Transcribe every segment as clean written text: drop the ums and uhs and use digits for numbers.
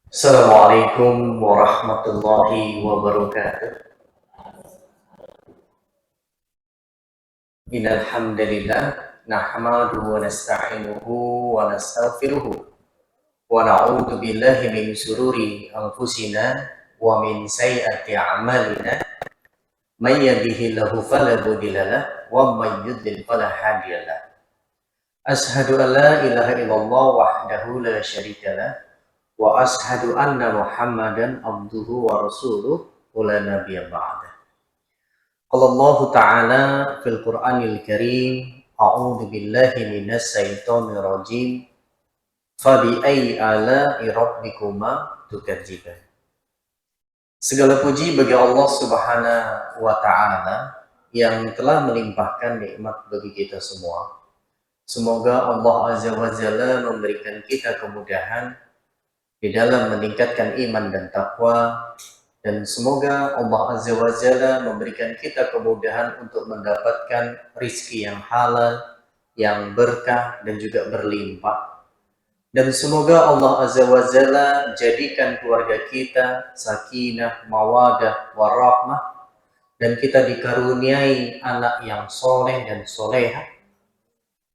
Assalamualaikum warahmatullahi wabarakatuh. Innal hamdalillah nahmaduhu wa nasta'inuhu wa nastaghfiruh wa na'udzu billahi min shururi anfusina wa min sayyiati a'malina. May yahdihillahu fala mudhillalah wa may yudlil fala hadiyalah. Ashhadu an la ilaha illallah wahdahu la syarikalah wa ashhadu anna Muhammadan abduhu wa rasuluh wa la nabiyya ba'dah. Qala Allah Ta'ala fil Qur'anil Karim, a'udzu billahi minas syaitonir rajim. Fa bi ayyi ala'i rabbikuma tukadziban. Segala puji bagi Allah Subhanahu wa taala yang telah melimpahkan nikmat bagi kita semua. Semoga Allah Azza wa Jalla memberikan kita kemudahan di dalam meningkatkan iman dan takwa, dan semoga Allah Azza wa Jalla memberikan kita kemudahan untuk mendapatkan rizki yang halal, yang berkah dan juga berlimpah. Dan semoga Allah Azza wa Jalla jadikan keluarga kita sakinah, mawadah, warahmah, dan kita dikaruniai anak yang soleh dan soleha.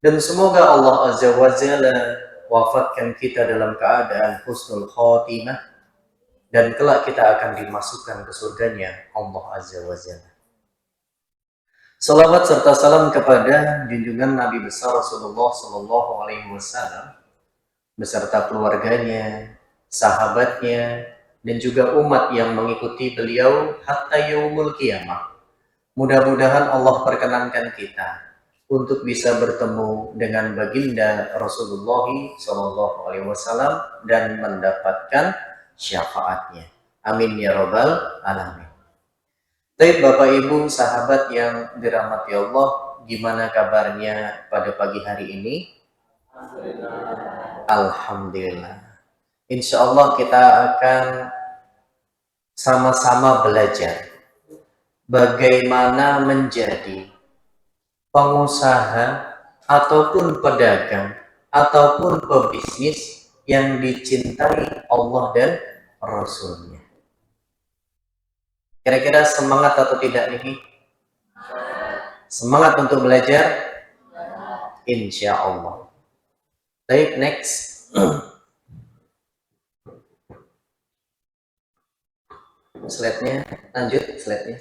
Dan semoga Allah Azza wa Jalla wafatkan kita dalam keadaan husnul khotimah, dan kelak kita akan dimasukkan ke surganya Allah Azza wa Jalla. Salawat serta salam kepada junjungan Nabi besar Rasulullah Sallallahu Alaihi Wasallam beserta keluarganya, sahabatnya, dan juga umat yang mengikuti beliau hatta yaumul qiyamah. Mudah-mudahan Allah perkenankan kita untuk bisa bertemu dengan baginda Rasulullah Sallallahu Alaihi Wasallam dan mendapatkan syafaatnya. Amin ya robbal alamin. Baik Bapak Ibu sahabat yang dirahmati Allah, gimana kabarnya pada pagi hari ini? Alhamdulillah. Insya Allah kita akan sama-sama belajar bagaimana menjadi pengusaha ataupun pedagang ataupun pebisnis yang dicintai Allah dan Rasulnya. Kira-kira semangat atau tidak nih? Semangat untuk belajar? Insya Allah. Baik, next. Slide-nya, lanjut slide-nya.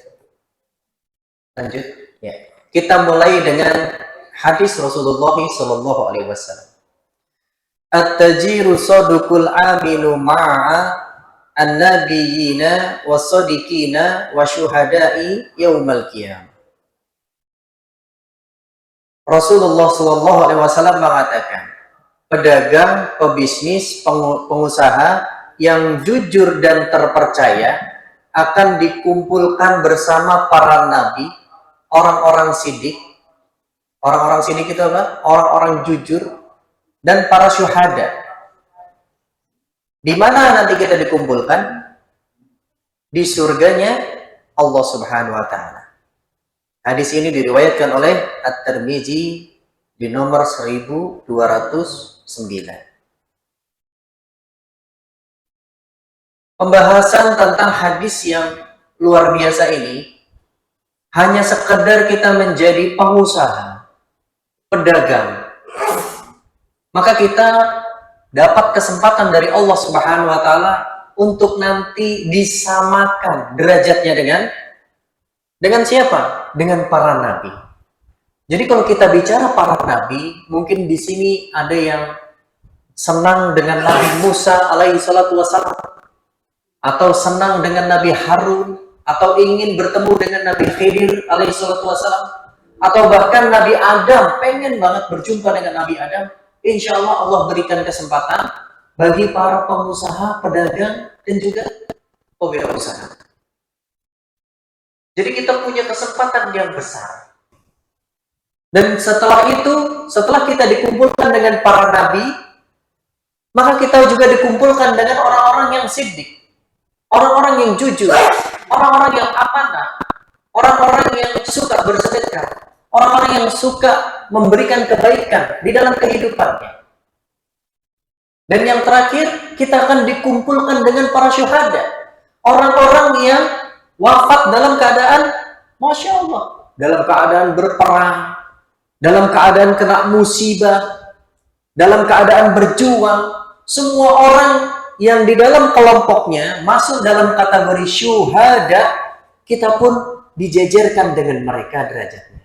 Lanjut, ya. Kita mulai dengan hadis Rasulullah Sallallahu Alaihi Wasallam. At-tajiru sadukul aminu ma'a an-nabiyina was-sadiqina wa syuhada'i yaumal qiyamah. Rasulullah Sallallahu Alaihi Wasallam mengatakan, pedagang, pebisnis, pengusaha yang jujur dan terpercaya akan dikumpulkan bersama para nabi, orang-orang sidik. Orang-orang sidik itu apa? Orang-orang jujur, dan para syuhada. Di mana nanti kita dikumpulkan? Di surganya Allah Subhanahu wa taala. Hadis ini diriwayatkan oleh At-Tirmizi di nomor 1209. Pembahasan tentang hadis yang luar biasa ini hanya sekedar kita menjadi pengusaha, pedagang, maka kita dapat kesempatan dari Allah Subhanahu wa taala untuk nanti disamakan derajatnya dengan siapa? Dengan para nabi. Jadi kalau kita bicara para nabi, mungkin di sini ada yang senang dengan Nabi Musa alaihi salatu wassalam, atau senang dengan Nabi Harun, atau ingin bertemu dengan Nabi Khidir alaihi salatu wassalam, atau bahkan Nabi Adam, pengen banget berjumpa dengan Nabi Adam. Insya Allah Allah berikan kesempatan bagi para pengusaha, pedagang, dan juga pewirausaha. Jadi kita punya kesempatan yang besar. Dan setelah itu, setelah kita dikumpulkan dengan para nabi, maka kita juga dikumpulkan dengan orang-orang yang siddiq, orang-orang yang jujur, orang-orang yang amanah, orang-orang yang suka bersedekah, orang-orang yang suka memberikan kebaikan di dalam kehidupannya. Dan yang terakhir, kita akan dikumpulkan dengan para syuhada. Orang-orang yang wafat dalam keadaan, Masya Allah, dalam keadaan berperang, dalam keadaan kena musibah, dalam keadaan berjuang. Semua orang yang di dalam kelompoknya masuk dalam kategori syuhada, kita pun dijejerkan dengan mereka derajatnya.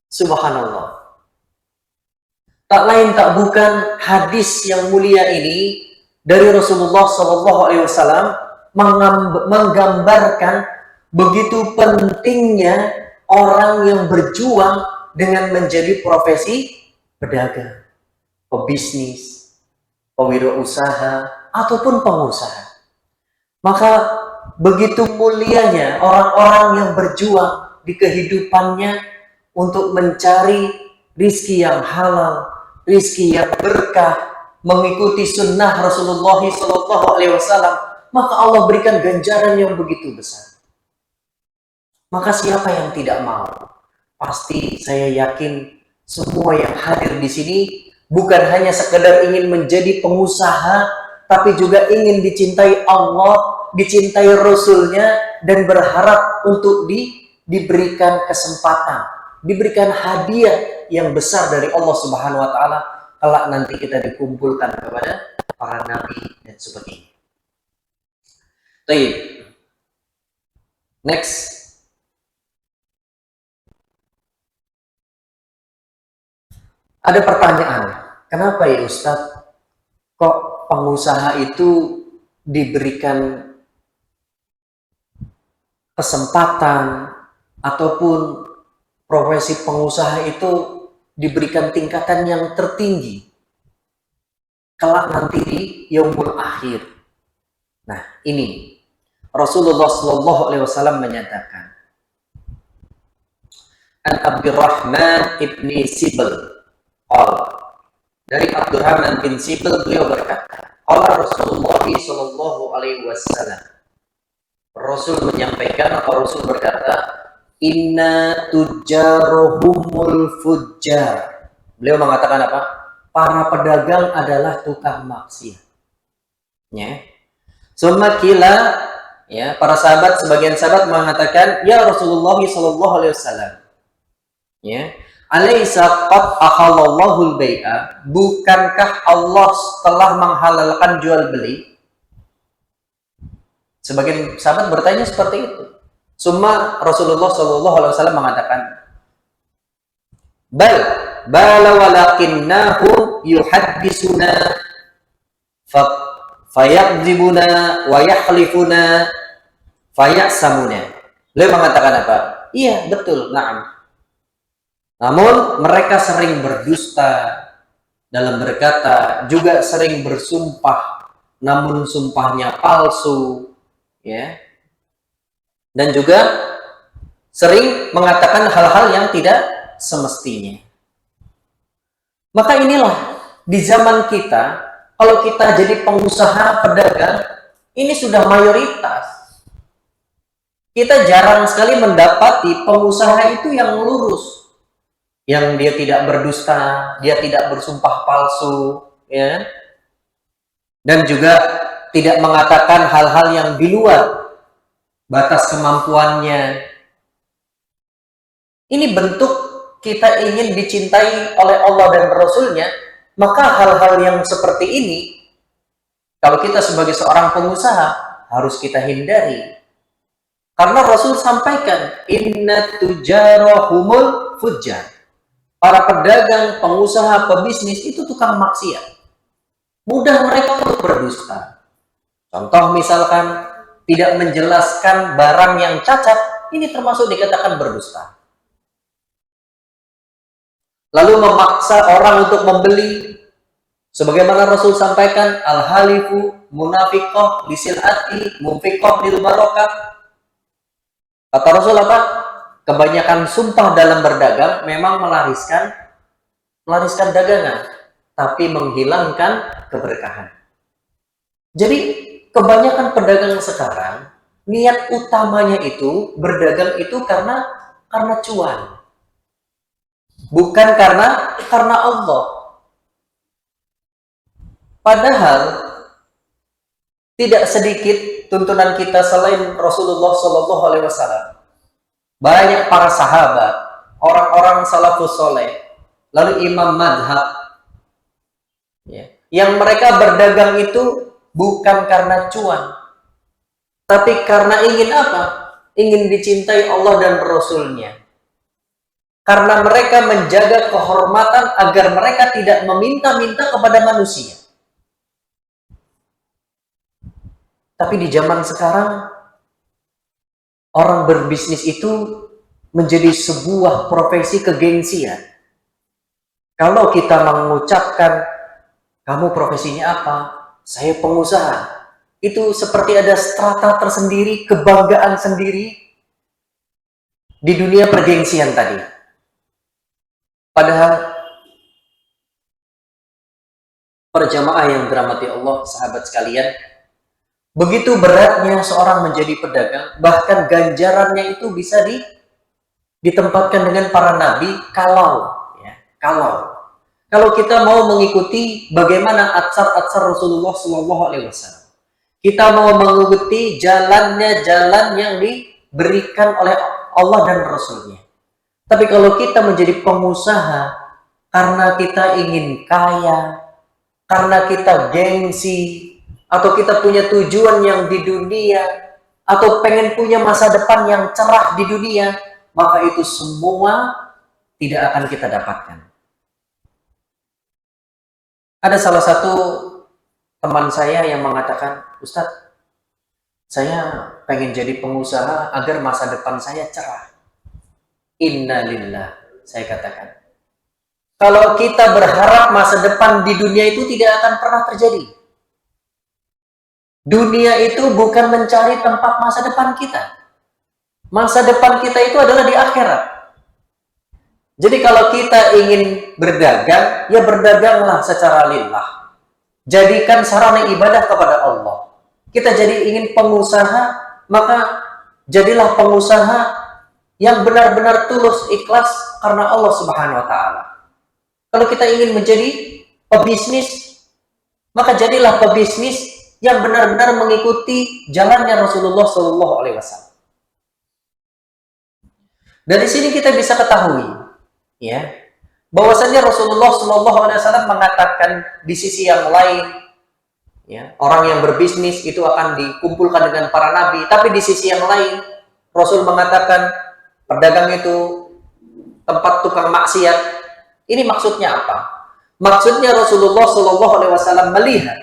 Subhanallah. Tak lain tak bukan hadis yang mulia ini dari Rasulullah SAW menggambarkan begitu pentingnya orang yang berjuang dengan menjadi profesi pedagang, pebisnis, pewirausaha, ataupun pengusaha. Maka begitu mulianya orang-orang yang berjuang di kehidupannya untuk mencari rizki yang halal, rizki yang berkah, mengikuti sunnah Rasulullah SAW, maka Allah berikan ganjaran yang begitu besar. Maka siapa yang tidak mau? Pasti saya yakin semua yang hadir di sini bukan hanya sekedar ingin menjadi pengusaha, tapi juga ingin dicintai Allah, dicintai Rasulnya, dan berharap untuk diberikan kesempatan, diberikan hadiah yang besar dari Allah Subhanahu wa Ta'ala kelak nanti kita dikumpulkan kepada para nabi dan sebagainya. Baik. Next. Ada pertanyaan, kenapa ya Ustadz, kok pengusaha itu diberikan kesempatan ataupun profesi pengusaha itu diberikan tingkatan yang tertinggi kelak nanti di yaumul akhir. Nah, ini Rasulullah SAW menyatakan, An Abdurrahman ibni Sibel, dari Abdurrahman bin Sibel, beliau berkata, Rasulullah SAW, Rasul menyampaikan atau Rasul berkata, Inna tujarohumul fujjar. Beliau mengatakan apa? Para pedagang adalah tukang maksiat. Ya. Summa qila, ya, para sahabat, sebagian sahabat mengatakan, ya Rasulullah SAW, ya, alaysa qad ahallallahu al-bai'a, bukankah Allah telah menghalalkan jual beli? Sebagian sahabat bertanya seperti itu. Summa Rasulullah SAW mengatakan, bala walakinnahu yuhaddisuna fayakdzibuna wa yahlifuna fayaksamuna. Beliau mengatakan apa? Iya, betul, na'am. Namun mereka sering berdusta dalam berkata, juga sering bersumpah, namun sumpahnya palsu, ya. Dan juga sering mengatakan hal-hal yang tidak semestinya. Maka inilah di zaman kita, kalau kita jadi pengusaha pedagang, ini sudah mayoritas. Kita jarang sekali mendapati pengusaha itu yang lurus, yang dia tidak berdusta, dia tidak bersumpah palsu, ya, dan juga tidak mengatakan hal-hal yang di luar batas kemampuannya. Ini bentuk kita ingin dicintai oleh Allah dan Rasulnya. Maka hal-hal yang seperti ini, kalau kita sebagai seorang pengusaha, harus kita hindari. Karena Rasul sampaikan, Inna tujarahumul fujjar. Para pedagang, pengusaha, pebisnis itu tukang maksiat. Mudah mereka untuk berdusta. Contoh misalkan, tidak menjelaskan barang yang cacat, ini termasuk dikatakan berdusta. Lalu memaksa orang untuk membeli, sebagaimana Rasul sampaikan, al-halifu munafiqah lisilati munfiqah lil barakah. Kata Rasul apa? Kebanyakan sumpah dalam berdagang memang melariskan dagangan, tapi menghilangkan keberkahan. Jadi kebanyakan pedagang sekarang niat utamanya itu berdagang itu karena cuan, bukan karena Allah. Padahal Tidak sedikit tuntunan kita selain Rasulullah Shallallahu Alaihi Wasallam. Banyak para sahabat, orang-orang salafus soleh, lalu imam madhab, ya, yang mereka berdagang itu bukan karena cuan, tapi karena ingin apa? Ingin dicintai Allah dan Rasulnya. Karena mereka menjaga kehormatan agar mereka tidak meminta-minta kepada manusia. Tapi di zaman sekarang, orang berbisnis itu menjadi sebuah profesi kegengsian. Kalau kita mengucapkan, kamu profesinya apa? Saya pengusaha. Itu seperti ada strata tersendiri, kebanggaan sendiri di dunia pergengsian tadi. Padahal perjamaah yang dirahmati Allah, sahabat sekalian, begitu beratnya seorang menjadi pedagang, bahkan ganjarannya itu bisa ditempatkan dengan para nabi kalau kita mau mengikuti bagaimana atsar Rasulullah Shallallahu Alaihi Wasallam, kita mau mengikuti jalan yang diberikan oleh Allah dan Rasulnya. Tapi kalau kita menjadi pengusaha karena kita ingin kaya, karena kita gengsi, atau kita punya tujuan yang di dunia, atau pengen punya masa depan yang cerah di dunia, maka itu semua tidak akan kita dapatkan. Ada salah satu teman saya yang mengatakan, Ustadz, saya pengen jadi pengusaha agar masa depan saya cerah. Innalillah, saya katakan. Kalau kita berharap masa depan di dunia itu tidak akan pernah terjadi. Dunia itu bukan mencari tempat masa depan kita. Masa depan kita itu adalah di akhirat. Jadi kalau kita ingin berdagang, ya berdaganglah secara lillah. Jadikan sarana ibadah kepada Allah. Kita jadi ingin pengusaha, maka jadilah pengusaha yang benar-benar tulus ikhlas karena Allah Subhanahu wa taala. Kalau kita ingin menjadi pebisnis, maka jadilah pebisnis yang benar-benar mengikuti jalannya Rasulullah Shallallahu Alaihi Wasallam. Dari sini kita bisa ketahui, ya, bahwasanya Rasulullah Shallallahu Alaihi Wasallam mengatakan di sisi yang lain, ya, orang yang berbisnis itu akan dikumpulkan dengan para nabi. Tapi di sisi yang lain, Rasul mengatakan pedagang itu tempat tukang maksiat. Ini maksudnya apa? Maksudnya Rasulullah Shallallahu Alaihi Wasallam melihat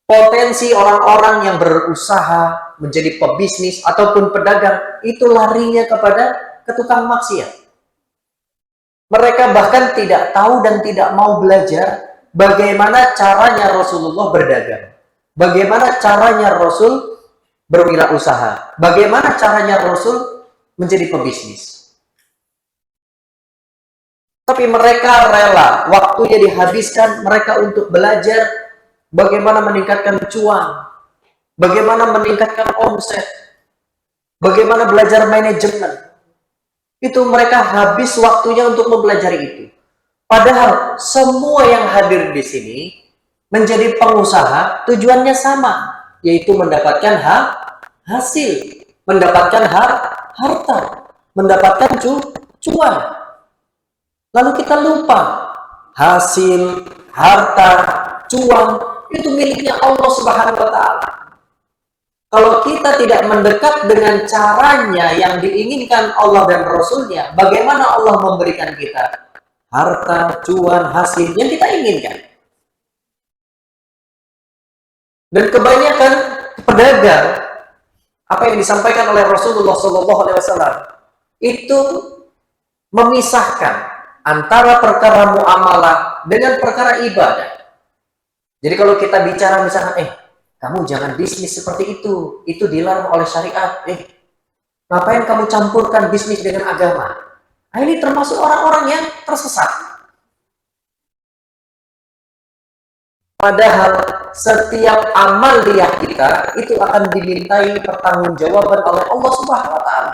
potensi orang-orang yang berusaha menjadi pebisnis ataupun pedagang itu larinya ke tukang maksiat. Mereka bahkan tidak tahu dan tidak mau belajar bagaimana caranya Rasulullah berdagang, bagaimana caranya Rasul berwirausaha, bagaimana caranya Rasul menjadi pebisnis. Tapi mereka rela waktunya dihabiskan mereka untuk belajar bagaimana meningkatkan cuan, bagaimana meningkatkan omset, bagaimana belajar manajemen. Itu mereka habis waktunya untuk mempelajari itu. Padahal semua yang hadir di sini menjadi pengusaha tujuannya sama, yaitu mendapatkan hasil, mendapatkan harta, mendapatkan cuan. Lalu kita lupa hasil, harta, cuan itu miliknya Allah Subhanahu wa taala. Kalau kita tidak mendekat dengan caranya yang diinginkan Allah dan Rasulnya, bagaimana Allah memberikan kita harta, cuan, hasil yang kita inginkan? Dan kebanyakan pedagang, apa yang disampaikan oleh Rasulullah SAW itu memisahkan antara perkara muamalah dengan perkara ibadah. Jadi kalau kita bicara misalkan, kamu jangan bisnis seperti itu dilarang oleh syariat. Ngapain kamu campurkan bisnis dengan agama? Nah, ini termasuk orang-orang yang tersesat. Padahal setiap amaliyah kita itu akan dimintai pertanggungjawaban oleh Allah Subhanahu wa taala.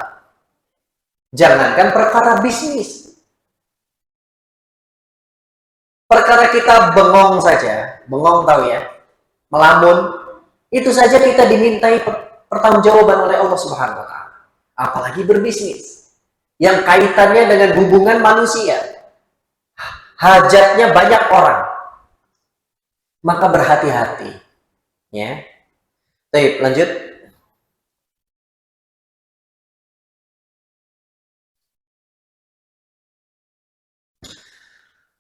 Jangankan perkara bisnis. Perkara kita bengong saja, bengong tahu ya, melamun, Itu saja kita dimintai pertanggungjawaban oleh Allah Subhanahu wa taala. Apalagi berbisnis yang kaitannya dengan hubungan manusia. Hajatnya banyak orang. Maka berhati-hati, ya. Baik, lanjut.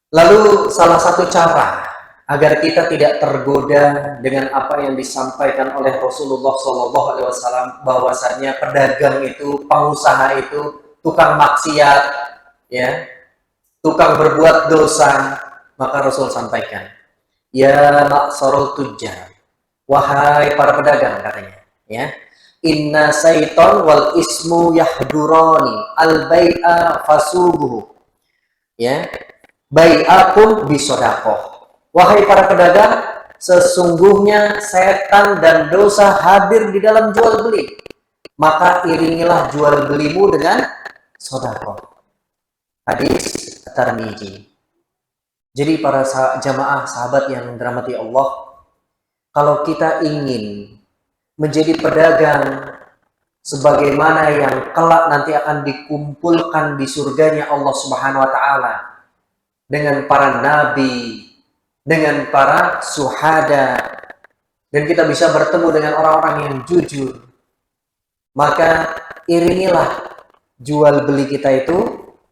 Lalu salah satu cara agar kita tidak tergoda dengan apa yang disampaikan oleh Rasulullah SAW, bahwasanya pedagang itu, pengusaha itu tukang maksiat, ya, tukang berbuat dosa, maka Rasul sampaikan, ya ma'sarul tujjar, wahai para pedagang, katanya, ya, inna syaiton wal ismu yahdurani al bai'a fasubuhu, ya, bai'akum bisodakoh. Wahai para pedagang, sesungguhnya setan dan dosa hadir di dalam jual beli. Maka iringilah jual belimu dengan sodakoh. Hadis Tirmidzi. Jadi para jamaah sahabat yang dirahmati Allah, kalau kita ingin menjadi pedagang sebagaimana yang kelak nanti akan dikumpulkan di surganya Allah Subhanahu wa taala, dengan para nabi, dengan para syuhada, dan kita bisa bertemu dengan orang-orang yang jujur, maka iringilah jual beli kita itu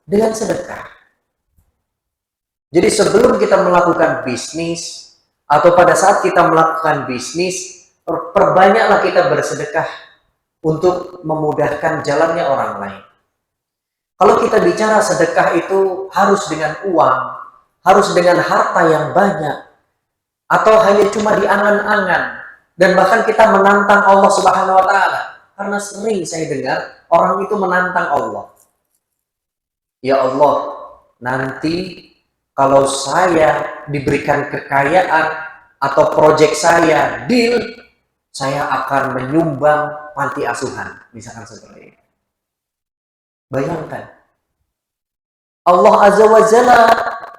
dengan sedekah. Jadi sebelum kita melakukan bisnis, atau pada saat kita melakukan bisnis, perbanyaklah kita bersedekah untuk memudahkan jalannya orang lain. Kalau kita bicara sedekah itu harus dengan uang, harus dengan harta yang banyak, atau hanya cuma di angan-angan, dan bahkan kita menantang Allah Subhanahu wa taala. Karena sering saya dengar orang itu menantang Allah. Ya Allah, nanti kalau saya diberikan kekayaan atau proyek saya deal, saya akan menyumbang panti asuhan, misalkan seperti itu. Bayangkan, Allah Azza wa Jalla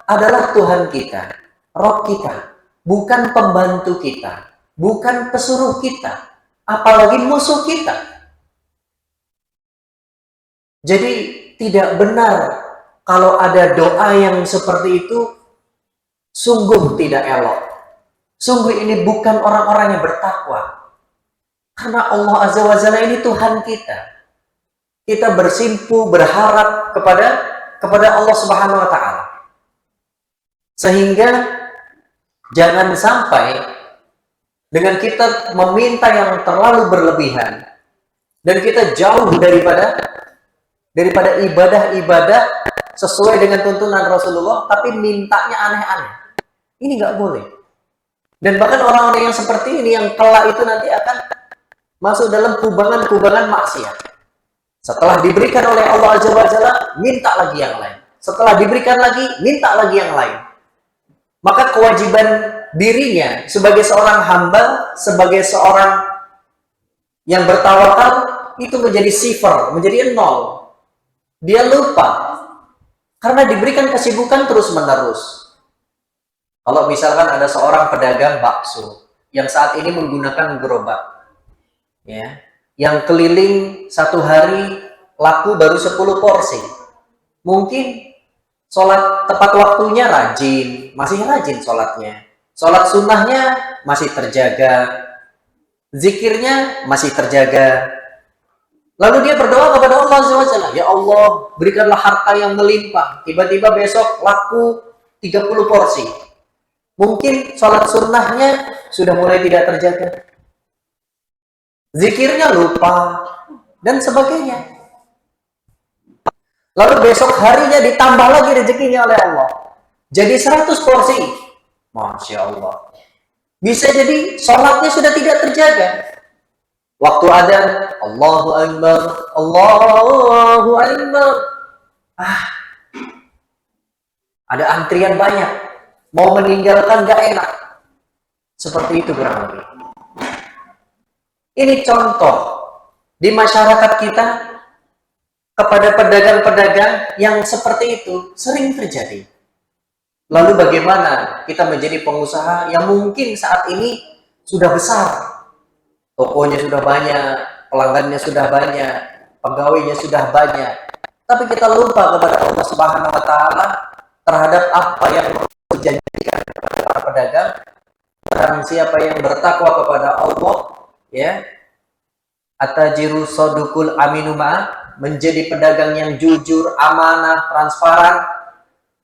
adalah Tuhan kita, Rob kita, bukan pembantu kita, bukan pesuruh kita, apalagi musuh kita. Jadi tidak benar kalau ada doa yang seperti itu, sungguh tidak elok. Sungguh ini bukan orang-orang yang bertakwa. Karena Allah Azza wa Jalla ini Tuhan kita. Kita bersimpu, berharap kepada Allah Subhanahu wa taala. Sehingga jangan sampai dengan kita meminta yang terlalu berlebihan dan kita jauh daripada ibadah-ibadah sesuai dengan tuntunan Rasulullah, tapi mintanya aneh-aneh. Ini nggak boleh. Dan bahkan orang-orang yang seperti ini yang kelak itu nanti akan masuk dalam kubangan-kubangan maksiat. Setelah diberikan oleh Allah Azza wa Jalla, minta lagi yang lain. Setelah diberikan lagi, minta lagi yang lain. Maka kewajiban dirinya sebagai seorang hamba, sebagai seorang yang bertawakal, itu menjadi sifar, menjadi nol. Dia lupa. Karena diberikan kesibukan terus-menerus. Kalau misalkan ada seorang pedagang bakso yang saat ini menggunakan gerobak, ya, yang keliling satu hari laku baru 10 porsi. Mungkin sholat tepat waktunya rajin, masih rajin sholatnya. Sholat sunnahnya masih terjaga. Zikirnya masih terjaga. Lalu dia berdoa kepada Allah SWT, ya Allah, berikanlah harta yang melimpah. Tiba-tiba besok laku 30 porsi. Mungkin sholat sunnahnya sudah mulai tidak terjaga. Zikirnya lupa, dan sebagainya. Lalu besok harinya ditambah lagi rezekinya oleh Allah. Jadi 100 porsi. Masya Allah. Bisa jadi sholatnya sudah tidak terjaga. Waktu adzan, Allahu Akbar, Allahu Akbar. Ada antrian banyak. Mau meninggalkan gak enak. Seperti itu kurang lebih. Ini contoh di masyarakat kita kepada pedagang-pedagang yang seperti itu sering terjadi. Lalu bagaimana kita menjadi pengusaha yang mungkin saat ini sudah besar, tokonya sudah banyak, pelanggannya sudah banyak, pegawainya sudah banyak, tapi kita lupa kepada Allah Subhanahu wa taala terhadap apa yang dijanjikan kepada para pedagang. Barang siapa yang bertakwa kepada Allah, ya, atajiru sodukul aminu menjadi pedagang yang jujur, amanah, transparan,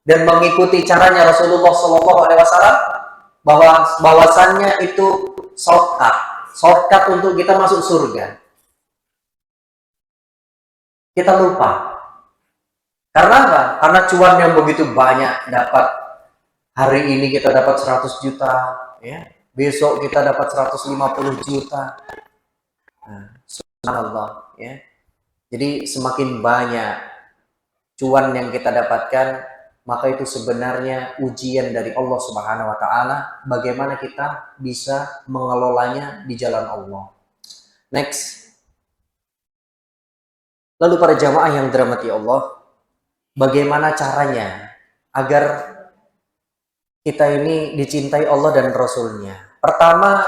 dan mengikuti caranya Rasulullah Shallallahu Alaihi Wasallam, bahwasannya itu shortcut untuk kita masuk surga. Kita lupa. Karena apa? Karena cuan yang begitu banyak, dapat hari ini kita dapat 100 juta, ya. Besok kita dapat 150 juta. Nah, subhanallah, ya. Jadi semakin banyak cuan yang kita dapatkan, maka itu sebenarnya ujian dari Allah Subhanahu wa taala bagaimana kita bisa mengelolanya di jalan Allah. Next. Lalu para jamaah yang dirahmati Allah, bagaimana caranya agar kita ini dicintai Allah dan Rasulnya? Pertama,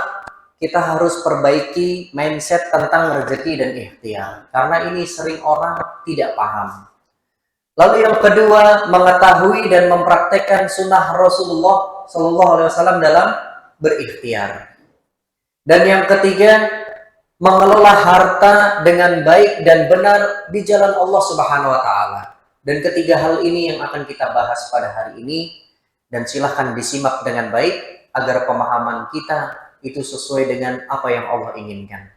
kita harus perbaiki mindset tentang rezeki dan ikhtiar, karena ini sering orang tidak paham. Lalu yang kedua, mengetahui dan mempraktekkan sunnah Rasulullah Shallallahu Alaihi Wasallam dalam berikhtiar. Dan yang ketiga, mengelola harta dengan baik dan benar di jalan Allah Subhanahu Wa Taala. Dan ketiga hal ini yang akan kita bahas pada hari ini, dan silahkan disimak dengan baik agar pemahaman kita itu sesuai dengan apa yang Allah inginkan.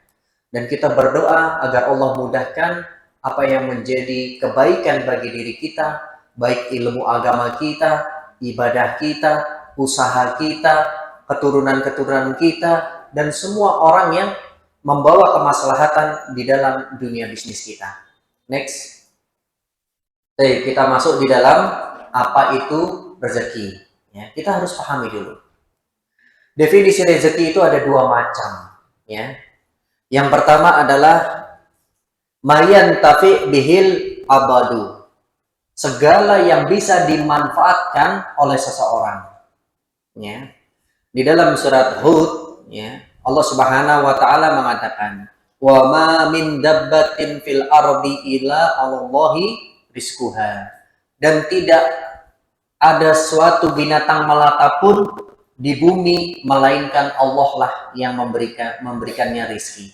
Dan kita berdoa agar Allah mudahkan apa yang menjadi kebaikan bagi diri kita, baik ilmu agama kita, ibadah kita, usaha kita, keturunan-keturunan kita, dan semua orang yang membawa kemaslahatan di dalam dunia bisnis kita. Next. Oke, kita masuk di dalam apa itu rezeki. Ya, kita harus pahami dulu. Definisi rezeki itu ada dua macam. Ya. Yang pertama adalah mayan tafi bihil abadu, segala yang bisa dimanfaatkan oleh seseorang. Ya. Di dalam surat Hud, ya, Allah Subhanahu wa taala mengatakan, "Wa ma min dabbatin fil ardi illa Allahi rizquha." Dan tidak ada suatu binatang melata pun di bumi melainkan Allah lah yang memberikannya rizki.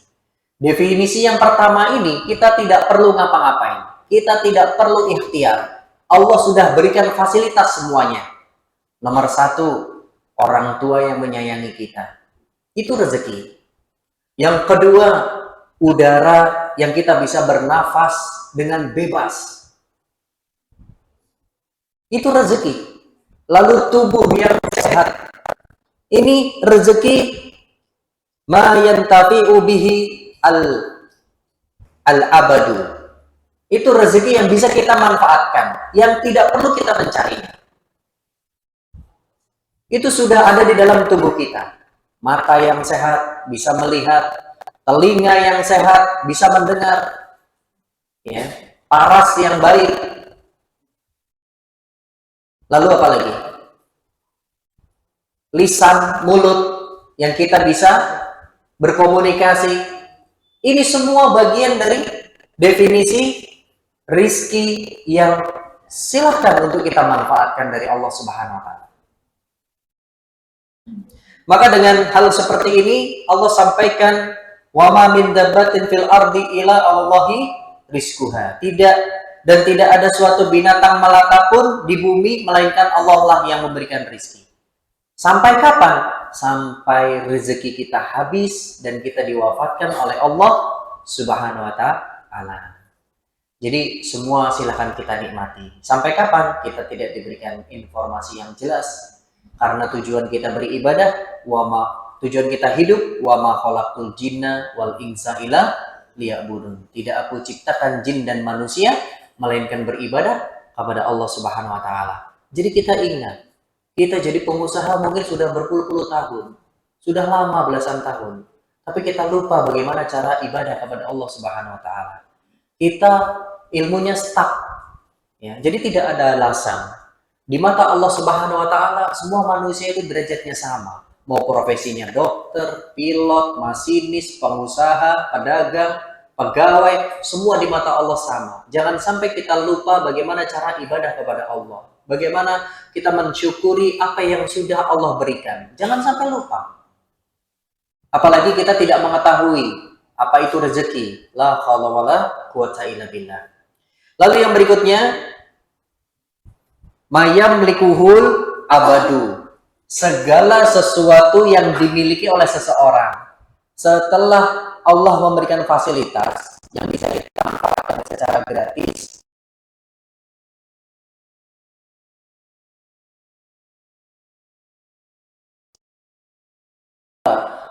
Definisi yang pertama ini, kita tidak perlu ngapa-ngapain, kita tidak perlu ikhtiar. Allah sudah berikan fasilitas semuanya. Nomor satu, orang tua yang menyayangi kita, itu rezeki. Yang kedua, udara yang kita bisa bernafas dengan bebas, itu rezeki. Lalu tubuh yang sehat, ini rezeki. Ma yantafi'u bihi al-abadu, itu rezeki yang bisa kita manfaatkan, yang tidak perlu kita mencarinya. Itu sudah ada di dalam tubuh kita. Mata yang sehat bisa melihat, telinga yang sehat bisa mendengar, ya, paras yang baik. Lalu apa lagi? Lisan, mulut yang kita bisa berkomunikasi. Ini semua bagian dari definisi rizki yang silahkan untuk kita manfaatkan dari Allah Subhanahu wa taala. Maka dengan hal seperti ini Allah sampaikan, wa ma min dabbatin fil ardi illa Allahi rizquha. Tidak ada suatu binatang melata pun di bumi melainkan Allah lah yang memberikan rizki. Sampai kapan? Sampai rezeki kita habis dan kita diwafatkan oleh Allah Subhanahu wa taala. Jadi semua silahkan kita nikmati. Sampai kapan? Kita tidak diberikan informasi yang jelas. Karena tujuan kita beribadah, tujuan kita hidup, wa ma khalaqtul jinna wal insa illa liya'budun. Tidak aku ciptakan jin dan manusia melainkan beribadah kepada Allah Subhanahu wa taala. Jadi kita ingat, kita jadi pengusaha mungkin sudah berpuluh-puluh tahun, sudah lama belasan tahun, tapi kita lupa bagaimana cara ibadah kepada Allah Subhanahu wa taala. Kita ilmunya stuck, ya. Jadi tidak ada alasan. Di mata Allah Subhanahu wa taala semua manusia itu derajatnya sama. Mau profesinya dokter, pilot, masinis, pengusaha, pedagang, pegawai, semua di mata Allah sama. Jangan sampai kita lupa bagaimana cara ibadah kepada Allah. Bagaimana kita mensyukuri apa yang sudah Allah berikan. Jangan sampai lupa. Apalagi kita tidak mengetahui apa itu rezeki. La haula wala quwata illa billah. Lalu yang berikutnya, mayamlikuhul abadu. Segala sesuatu yang dimiliki oleh seseorang setelah Allah memberikan fasilitas yang bisa kita manfaatkan secara gratis,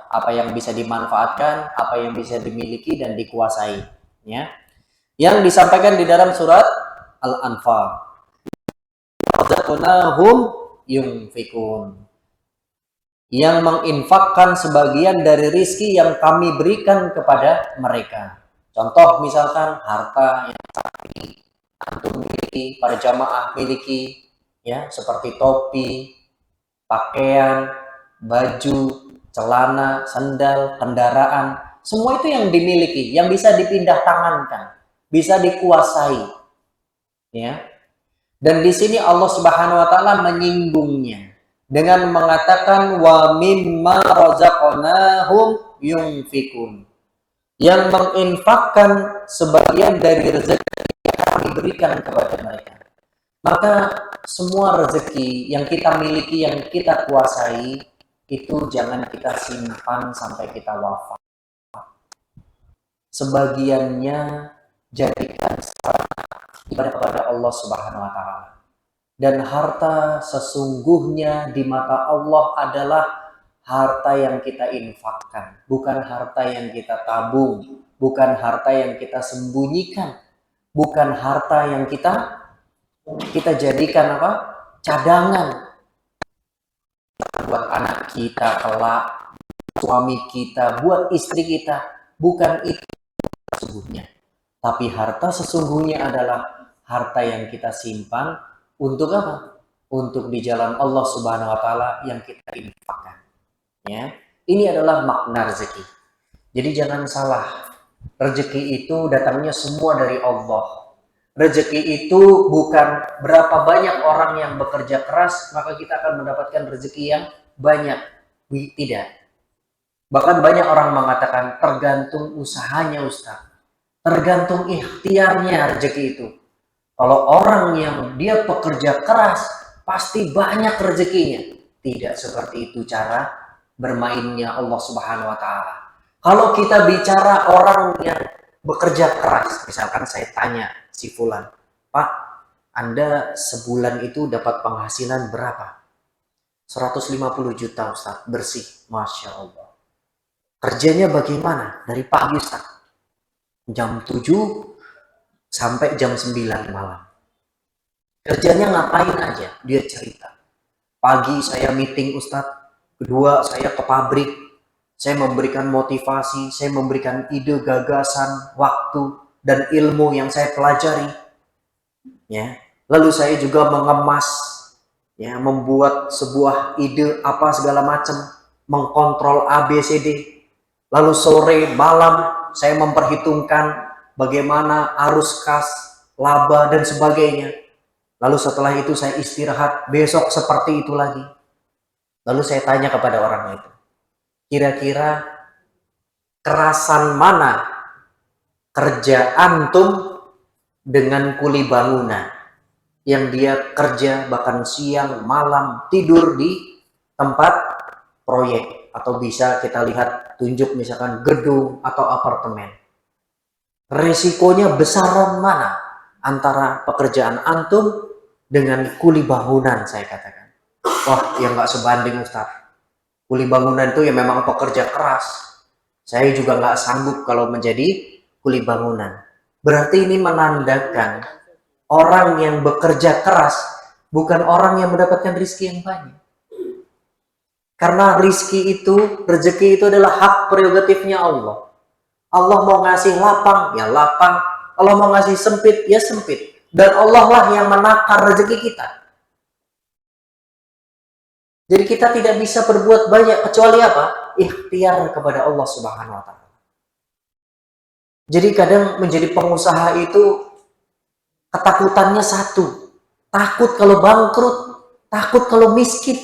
apa yang bisa dimanfaatkan, apa yang bisa dimiliki dan dikuasai, ya. Yang disampaikan di dalam surat Al-Anfal. Razaqnahum yunfikun. Yang menginfakkan sebagian dari rizki yang kami berikan kepada mereka. Contoh misalkan harta yang antum miliki, para jamaah miliki, ya, seperti topi, pakaian, baju, celana, sandal, kendaraan, semua itu yang dimiliki, yang bisa dipindah tangankan, bisa dikuasai, ya. Dan di sini Allah Subhanahu wa taala menyinggungnya dengan mengatakan wa mimma razaqnahum yunfikun. Yang menginfakkan sebagian dari rezeki yang kami berikan kepada mereka. Maka semua rezeki yang kita miliki, yang kita kuasai, itu jangan kita simpan sampai kita wafat. Sebagiannya jadikan ibadah kepada Allah Subhanahu wa taala. Dan harta sesungguhnya di mata Allah adalah harta yang kita infakkan, bukan harta yang kita tabung, bukan harta yang kita sembunyikan, bukan harta yang kita jadikan apa? Cadangan buat anak kita kelak, suami kita, buat istri kita. Bukan itu sesungguhnya. Tapi harta sesungguhnya adalah harta yang kita simpan untuk apa? Untuk di jalan Allah Subhanahu wa taala yang kita infakkan. Ya. Ini adalah makna rezeki. Jadi jangan salah. Rezeki itu datangnya semua dari Allah. Rezeki itu bukan berapa banyak orang yang bekerja keras maka kita akan mendapatkan rezeki yang banyak. Tidak. Bahkan banyak orang mengatakan tergantung usahanya, Ustaz. Tergantung ikhtiarnya rezeki itu. Kalau orang yang dia pekerja keras pasti banyak rezekinya. Tidak seperti itu cara bermainnya Allah Subhanahu wa taala. Kalau kita bicara orang yang bekerja keras, misalkan saya tanya si fulan, "Pak, Anda sebulan itu dapat penghasilan berapa?" 150 juta Ustaz, bersih. Masya Allah. Kerjanya bagaimana? Dari pagi Ustaz. Jam 7 sampai jam 9 malam. Kerjanya ngapain aja? Dia cerita. Pagi saya meeting Ustadz, kedua saya ke pabrik, saya memberikan motivasi, saya memberikan ide, gagasan, waktu, dan ilmu yang saya pelajari. Ya. Lalu saya juga mengemas, ya, membuat sebuah ide apa segala macam, mengkontrol A, B, C, D. Lalu sore, malam, saya memperhitungkan bagaimana arus kas, laba, dan sebagainya. Lalu setelah itu saya istirahat, besok seperti itu lagi. Lalu saya tanya kepada orang itu, kira-kira kerasan mana kerja antum dengan kuli bangunan yang dia kerja bahkan siang, malam, tidur di tempat proyek, atau bisa kita lihat tunjuk misalkan gedung atau apartemen. Resikonya besaran mana antara pekerjaan antum dengan kuli bangunan, saya katakan. Wah, ya nggak sebanding Ustaz. Kuli bangunan itu ya memang pekerja keras. Saya juga nggak sanggup kalau menjadi kuli bangunan. Berarti ini menandakan orang yang bekerja keras bukan orang yang mendapatkan rizki yang banyak. Karena rizki itu, rezeki itu adalah hak prerogatifnya Allah. Allah mau ngasih lapang, ya lapang. Allah mau ngasih sempit, ya sempit. Dan Allah lah yang menakar rezeki kita. Jadi kita tidak bisa berbuat banyak kecuali apa? Ikhtiar kepada Allah Subhanahu wa taala. Jadi kadang menjadi pengusaha itu ketakutannya satu, takut kalau bangkrut, takut kalau miskin.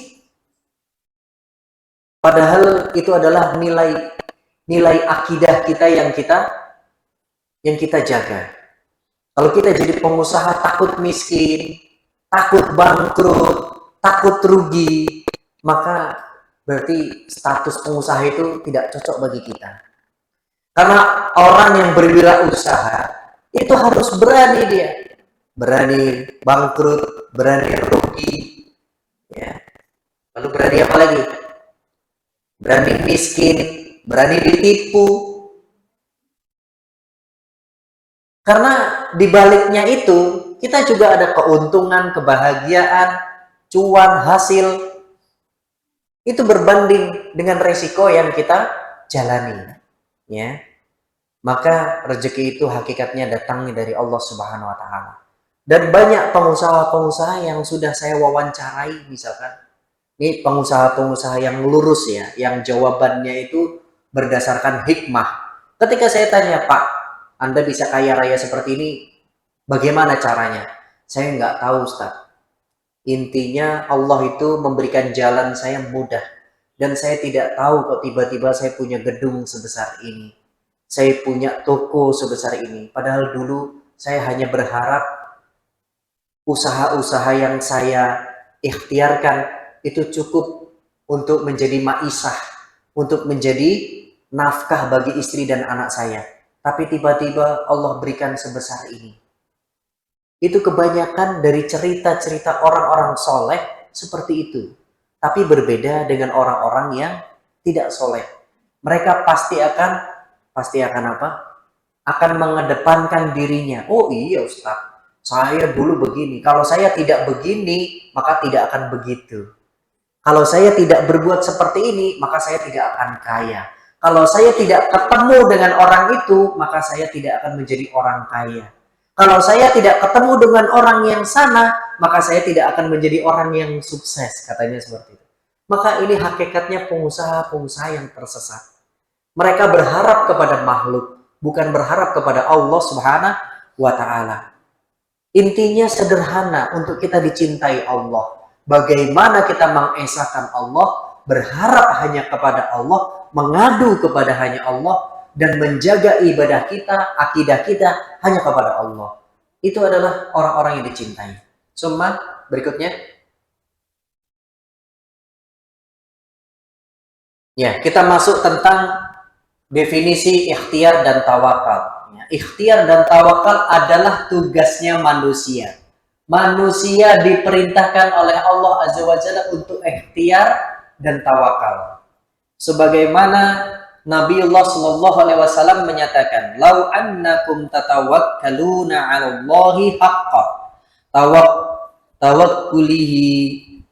Padahal itu adalah nilai akidah kita yang kita jaga. Kalau kita jadi pengusaha takut miskin, takut bangkrut, takut rugi, maka berarti status pengusaha itu tidak cocok bagi kita. Karena orang yang berwirausaha itu harus berani dia. Berani bangkrut, berani rugi. Ya. Lalu berani apa lagi? Berani miskin, berani ditipu. Karena di baliknya itu kita juga ada keuntungan, kebahagiaan, cuan, hasil. Itu berbanding dengan resiko yang kita jalani. Ya. Maka rezeki itu hakikatnya datangnya dari Allah Subhanahu wa taala. Dan banyak pengusaha-pengusaha yang sudah saya wawancarai, misalkan ini pengusaha-pengusaha yang lurus ya, yang jawabannya itu berdasarkan hikmah. Ketika saya tanya, Pak, Anda bisa kaya raya seperti ini, bagaimana caranya? Saya nggak tahu, Ustaz. Intinya Allah itu memberikan jalan saya mudah. Dan saya tidak tahu kok tiba-tiba saya punya gedung sebesar ini. Saya punya toko sebesar ini. Padahal dulu saya hanya berharap usaha-usaha yang saya ikhtiarkan itu cukup untuk menjadi maisah, untuk menjadi nafkah bagi istri dan anak saya. Tapi tiba-tiba Allah berikan sebesar ini. Itu kebanyakan dari cerita-cerita orang-orang soleh seperti itu. Tapi berbeda dengan orang-orang yang tidak soleh. Mereka pasti akan apa? Akan mengedepankan dirinya. Oh iya Ustaz, saya dulu begini. Kalau saya tidak begini, maka tidak akan begitu. Kalau saya tidak berbuat seperti ini, maka saya tidak akan kaya. Kalau saya tidak ketemu dengan orang itu, maka saya tidak akan menjadi orang kaya. Kalau saya tidak ketemu dengan orang yang sana, maka saya tidak akan menjadi orang yang sukses, katanya seperti itu. Maka ini hakikatnya pengusaha-pengusaha yang tersesat. Mereka berharap kepada makhluk, bukan berharap kepada Allah Subhanahu wa taala. Intinya sederhana, untuk kita dicintai Allah. Bagaimana kita mengesahkan Allah, berharap hanya kepada Allah, mengadu kepada hanya Allah, dan menjaga ibadah kita, akidah kita hanya kepada Allah. Itu adalah orang-orang yang dicintai. Summa berikutnya. Ya, kita masuk tentang definisi ikhtiar dan tawakal. Ya, ikhtiar dan tawakal adalah tugasnya manusia. Manusia diperintahkan oleh Allah Azza wa Jalla untuk ikhtiar dan tawakal. Sebagaimana Nabiullah Shallallahu Alaihi Wasallam menyatakan, "Lau annakum tatawakkaluna 'ala Allahi haqqa tawakkulihi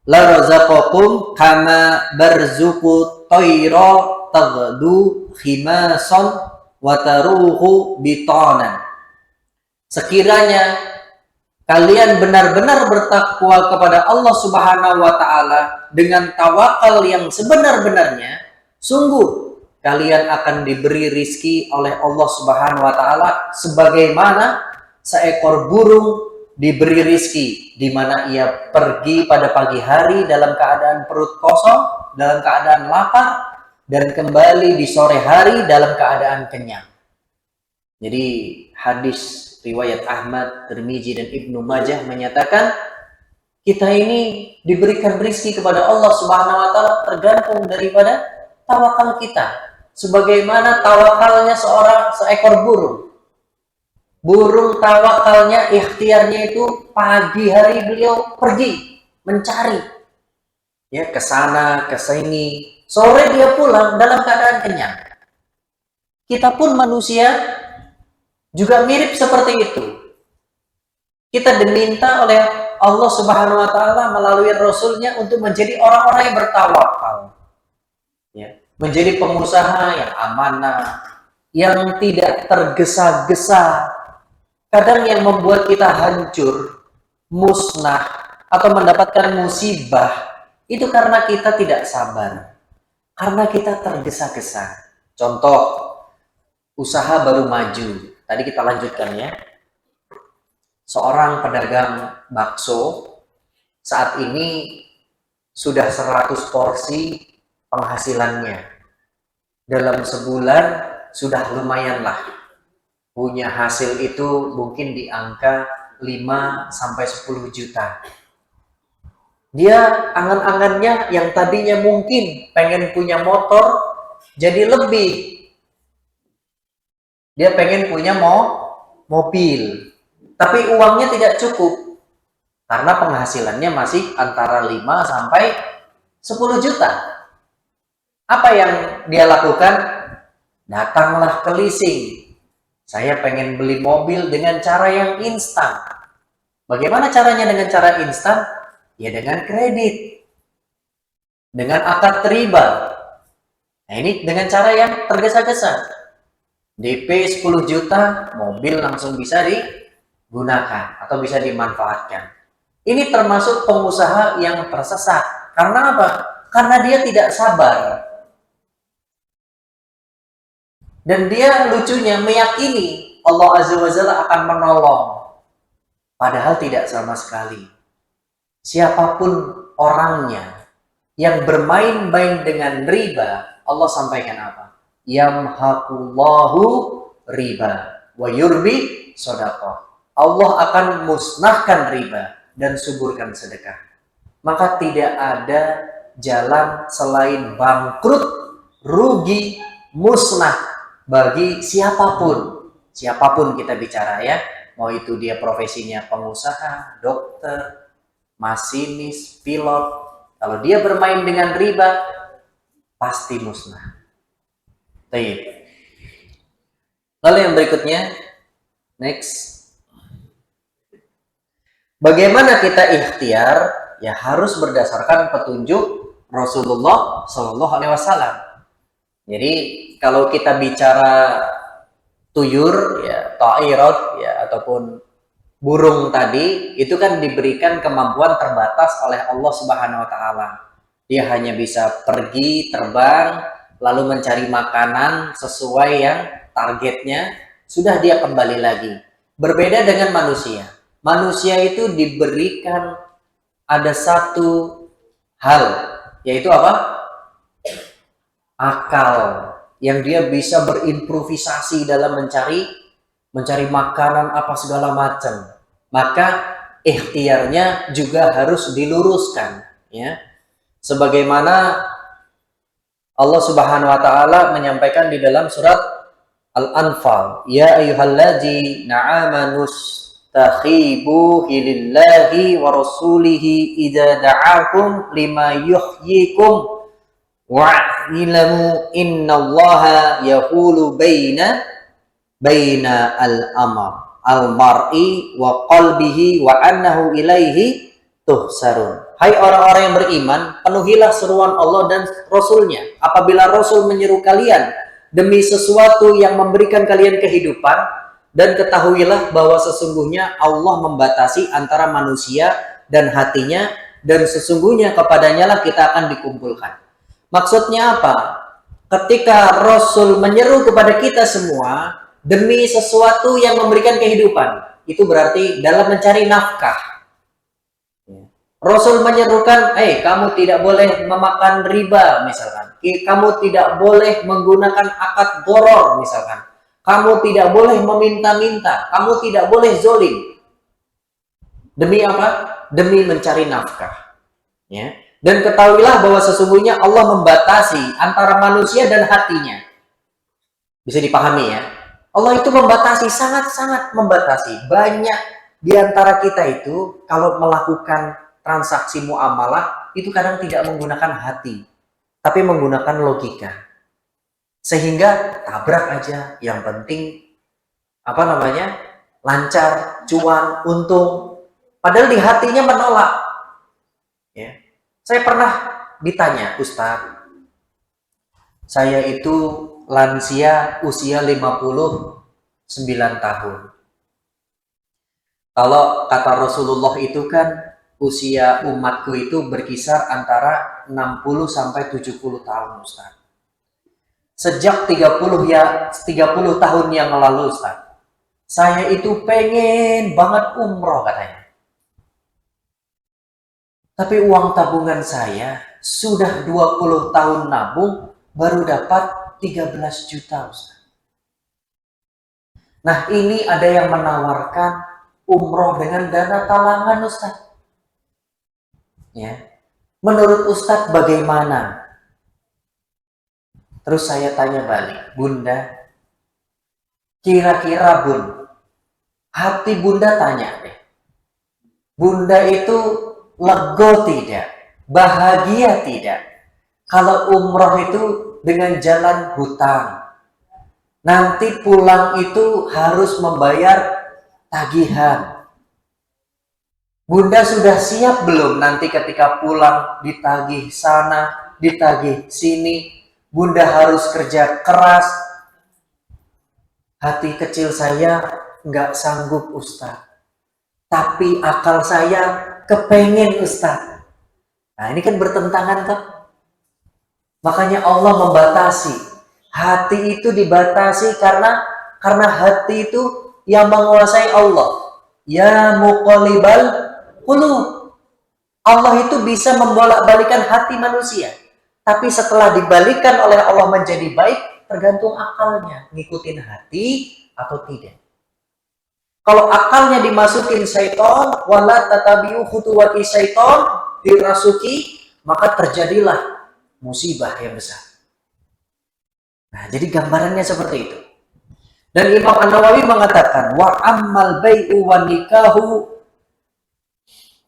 la razaqakum kama barzuqu tayra taghdu khimasan wa taruhu bitanan." Sekiranya kalian benar-benar bertakwa kepada Allah Subhanahu wa taala dengan tawakal yang sebenar-benarnya, sungguh kalian akan diberi rizki oleh Allah Subhanahu wa taala sebagaimana seekor burung diberi rizki, di mana ia pergi pada pagi hari dalam keadaan perut kosong, dalam keadaan lapar, dan kembali di sore hari dalam keadaan kenyang. Jadi hadis riwayat Ahmad, Tirmizi, dan Ibnu Majah menyatakan kita ini diberikan rizki kepada Allah Subhanahu wa taala tergantung daripada tawakal kita. Sebagaimana tawakalnya seekor burung. Burung tawakalnya, ikhtiarnya itu pagi hari beliau pergi mencari, ya, ke sana ke sini. Sore dia pulang dalam keadaan kenyang. Kita pun manusia juga mirip seperti itu. Kita diminta oleh Allah Subhanahu wa taala melalui Rasulnya untuk menjadi orang-orang yang bertawakal, ya, menjadi pengusaha yang amanah, yang tidak tergesa-gesa. Kadang yang membuat kita hancur, musnah, atau mendapatkan musibah Itu karena kita tidak sabar, karena kita tergesa-gesa. Contoh, usaha baru maju. Tadi kita lanjutkan ya. Seorang pedagang bakso saat ini sudah 100 porsi penghasilannya. Dalam sebulan sudah lumayan lah. Punya hasil itu mungkin di angka 5-10 juta. Dia angan-angannya yang tadinya mungkin pengen punya motor jadi lebih. Dia pengen punya mobil. Tapi uangnya tidak cukup. Karena penghasilannya masih antara 5-10 juta. Apa yang dia lakukan? Datanglah ke leasing. Saya pengen beli mobil dengan cara yang instan. Bagaimana caranya dengan cara instan? Ya dengan kredit. Dengan akad riba. Nah ini dengan cara yang tergesa-gesa. DP 10 juta, mobil langsung bisa digunakan atau bisa dimanfaatkan. Ini termasuk pengusaha yang tersesat. Karena apa? Karena dia tidak sabar. Dan dia lucunya meyakini Allah Azza wa Jalla akan menolong. Padahal tidak sama sekali. Siapapun orangnya yang bermain-main dengan riba, Allah sampaikan apa? Yamhaqullahu riba wa yurbi shadaqah. Allah akan musnahkan riba dan suburkan sedekah. Maka tidak ada jalan selain bangkrut, rugi, musnah bagi siapapun kita bicara ya, mau itu dia profesinya pengusaha, dokter, masinis, pilot, kalau dia bermain dengan riba pasti musnah. Baik. Lalu yang berikutnya, next. Bagaimana kita ikhtiar? Ya harus berdasarkan petunjuk Rasulullah Shallallahu Alaihi Wasallam. Jadi kalau kita bicara tuyur, ya ta'irat, ya ataupun burung tadi, itu kan diberikan kemampuan terbatas oleh Allah Subhanahu Wa Taala. Dia hanya bisa pergi, terbang, lalu mencari makanan sesuai yang targetnya, sudah dia kembali lagi. Berbeda dengan manusia. Manusia itu diberikan ada satu hal, yaitu apa? Akal, yang dia bisa berimprovisasi dalam mencari makanan apa segala macam. Maka ikhtiarnya juga harus diluruskan ya. Sebagaimana Allah Subhanahu wa taala menyampaikan di dalam surat Al-Anfal, ya ayyuhalladzina amanu stakhibu lillahi wa rasulihi idza da'akum lima yuhyikum wa'lamu innallaha yaqulu baina al-mar'i wa qalbihi wa annahu ilaihi tuhsarun. Hai orang-orang yang beriman, penuhilah seruan Allah dan Rasulnya. Apabila Rasul menyeru kalian demi sesuatu yang memberikan kalian kehidupan, dan ketahuilah bahwa sesungguhnya Allah membatasi antara manusia dan hatinya, dan sesungguhnya kepadanya lah kita akan dikumpulkan. Maksudnya apa? Ketika Rasul menyeru kepada kita semua demi sesuatu yang memberikan kehidupan, itu berarti dalam mencari nafkah. Rasul menyerukan, kamu tidak boleh memakan riba misalkan. Kamu tidak boleh menggunakan akad gharar misalkan. Kamu tidak boleh meminta-minta. Kamu tidak boleh zolim. Demi apa? Demi mencari nafkah. Ya. Dan ketahuilah bahwa sesungguhnya Allah membatasi antara manusia dan hatinya. Bisa dipahami ya. Allah itu membatasi, sangat-sangat membatasi. Banyak di antara kita itu kalau melakukan transaksi muamalah itu kadang tidak menggunakan hati, tapi menggunakan logika. Sehingga tabrak aja, yang penting lancar, cuan, untung. Padahal di hatinya menolak. Ya. Saya pernah ditanya, Ustaz, saya itu lansia usia 59 tahun. Kalau kata Rasulullah itu kan usia umatku itu berkisar antara 60 sampai 70 tahun, Ustaz. Sejak 30 tahun yang lalu, Ustaz, saya itu pengen banget umroh katanya. Tapi uang tabungan saya sudah 20 tahun nabung baru dapat 13 juta, Ustaz. Nah, ini ada yang menawarkan umroh dengan dana talangan, Ustaz. Ya. Menurut Ustaz bagaimana? Terus saya tanya balik, Bunda, kira-kira Bun, hati Bunda tanya deh, Bunda itu lego tidak? Bahagia tidak? Kalau umroh itu dengan jalan hutang, nanti pulang itu harus membayar tagihan. Bunda sudah siap belum nanti ketika pulang ditagih sana, ditagih sini, Bunda harus kerja keras. Hati kecil saya nggak sanggup, Ustaz. Tapi akal saya kepengen, Ustaz. Nah, ini kan bertentangan kan? Makanya Allah membatasi. Hati itu dibatasi karena hati itu yang menguasai Allah. Ya muqallibal qulub. Allah itu bisa membolak-balikan hati manusia. Tapi setelah dibalikan oleh Allah menjadi baik, tergantung akalnya. Ngikutin hati atau tidak. Kalau akalnya dimasukin syaitan, wala tatabi'u khutuwati syaitan, dirasuki, maka terjadilah musibah yang besar. Nah, jadi gambarannya seperti itu. Dan Imam An-Nawawi mengatakan, wa ammal bai'u wan nikahu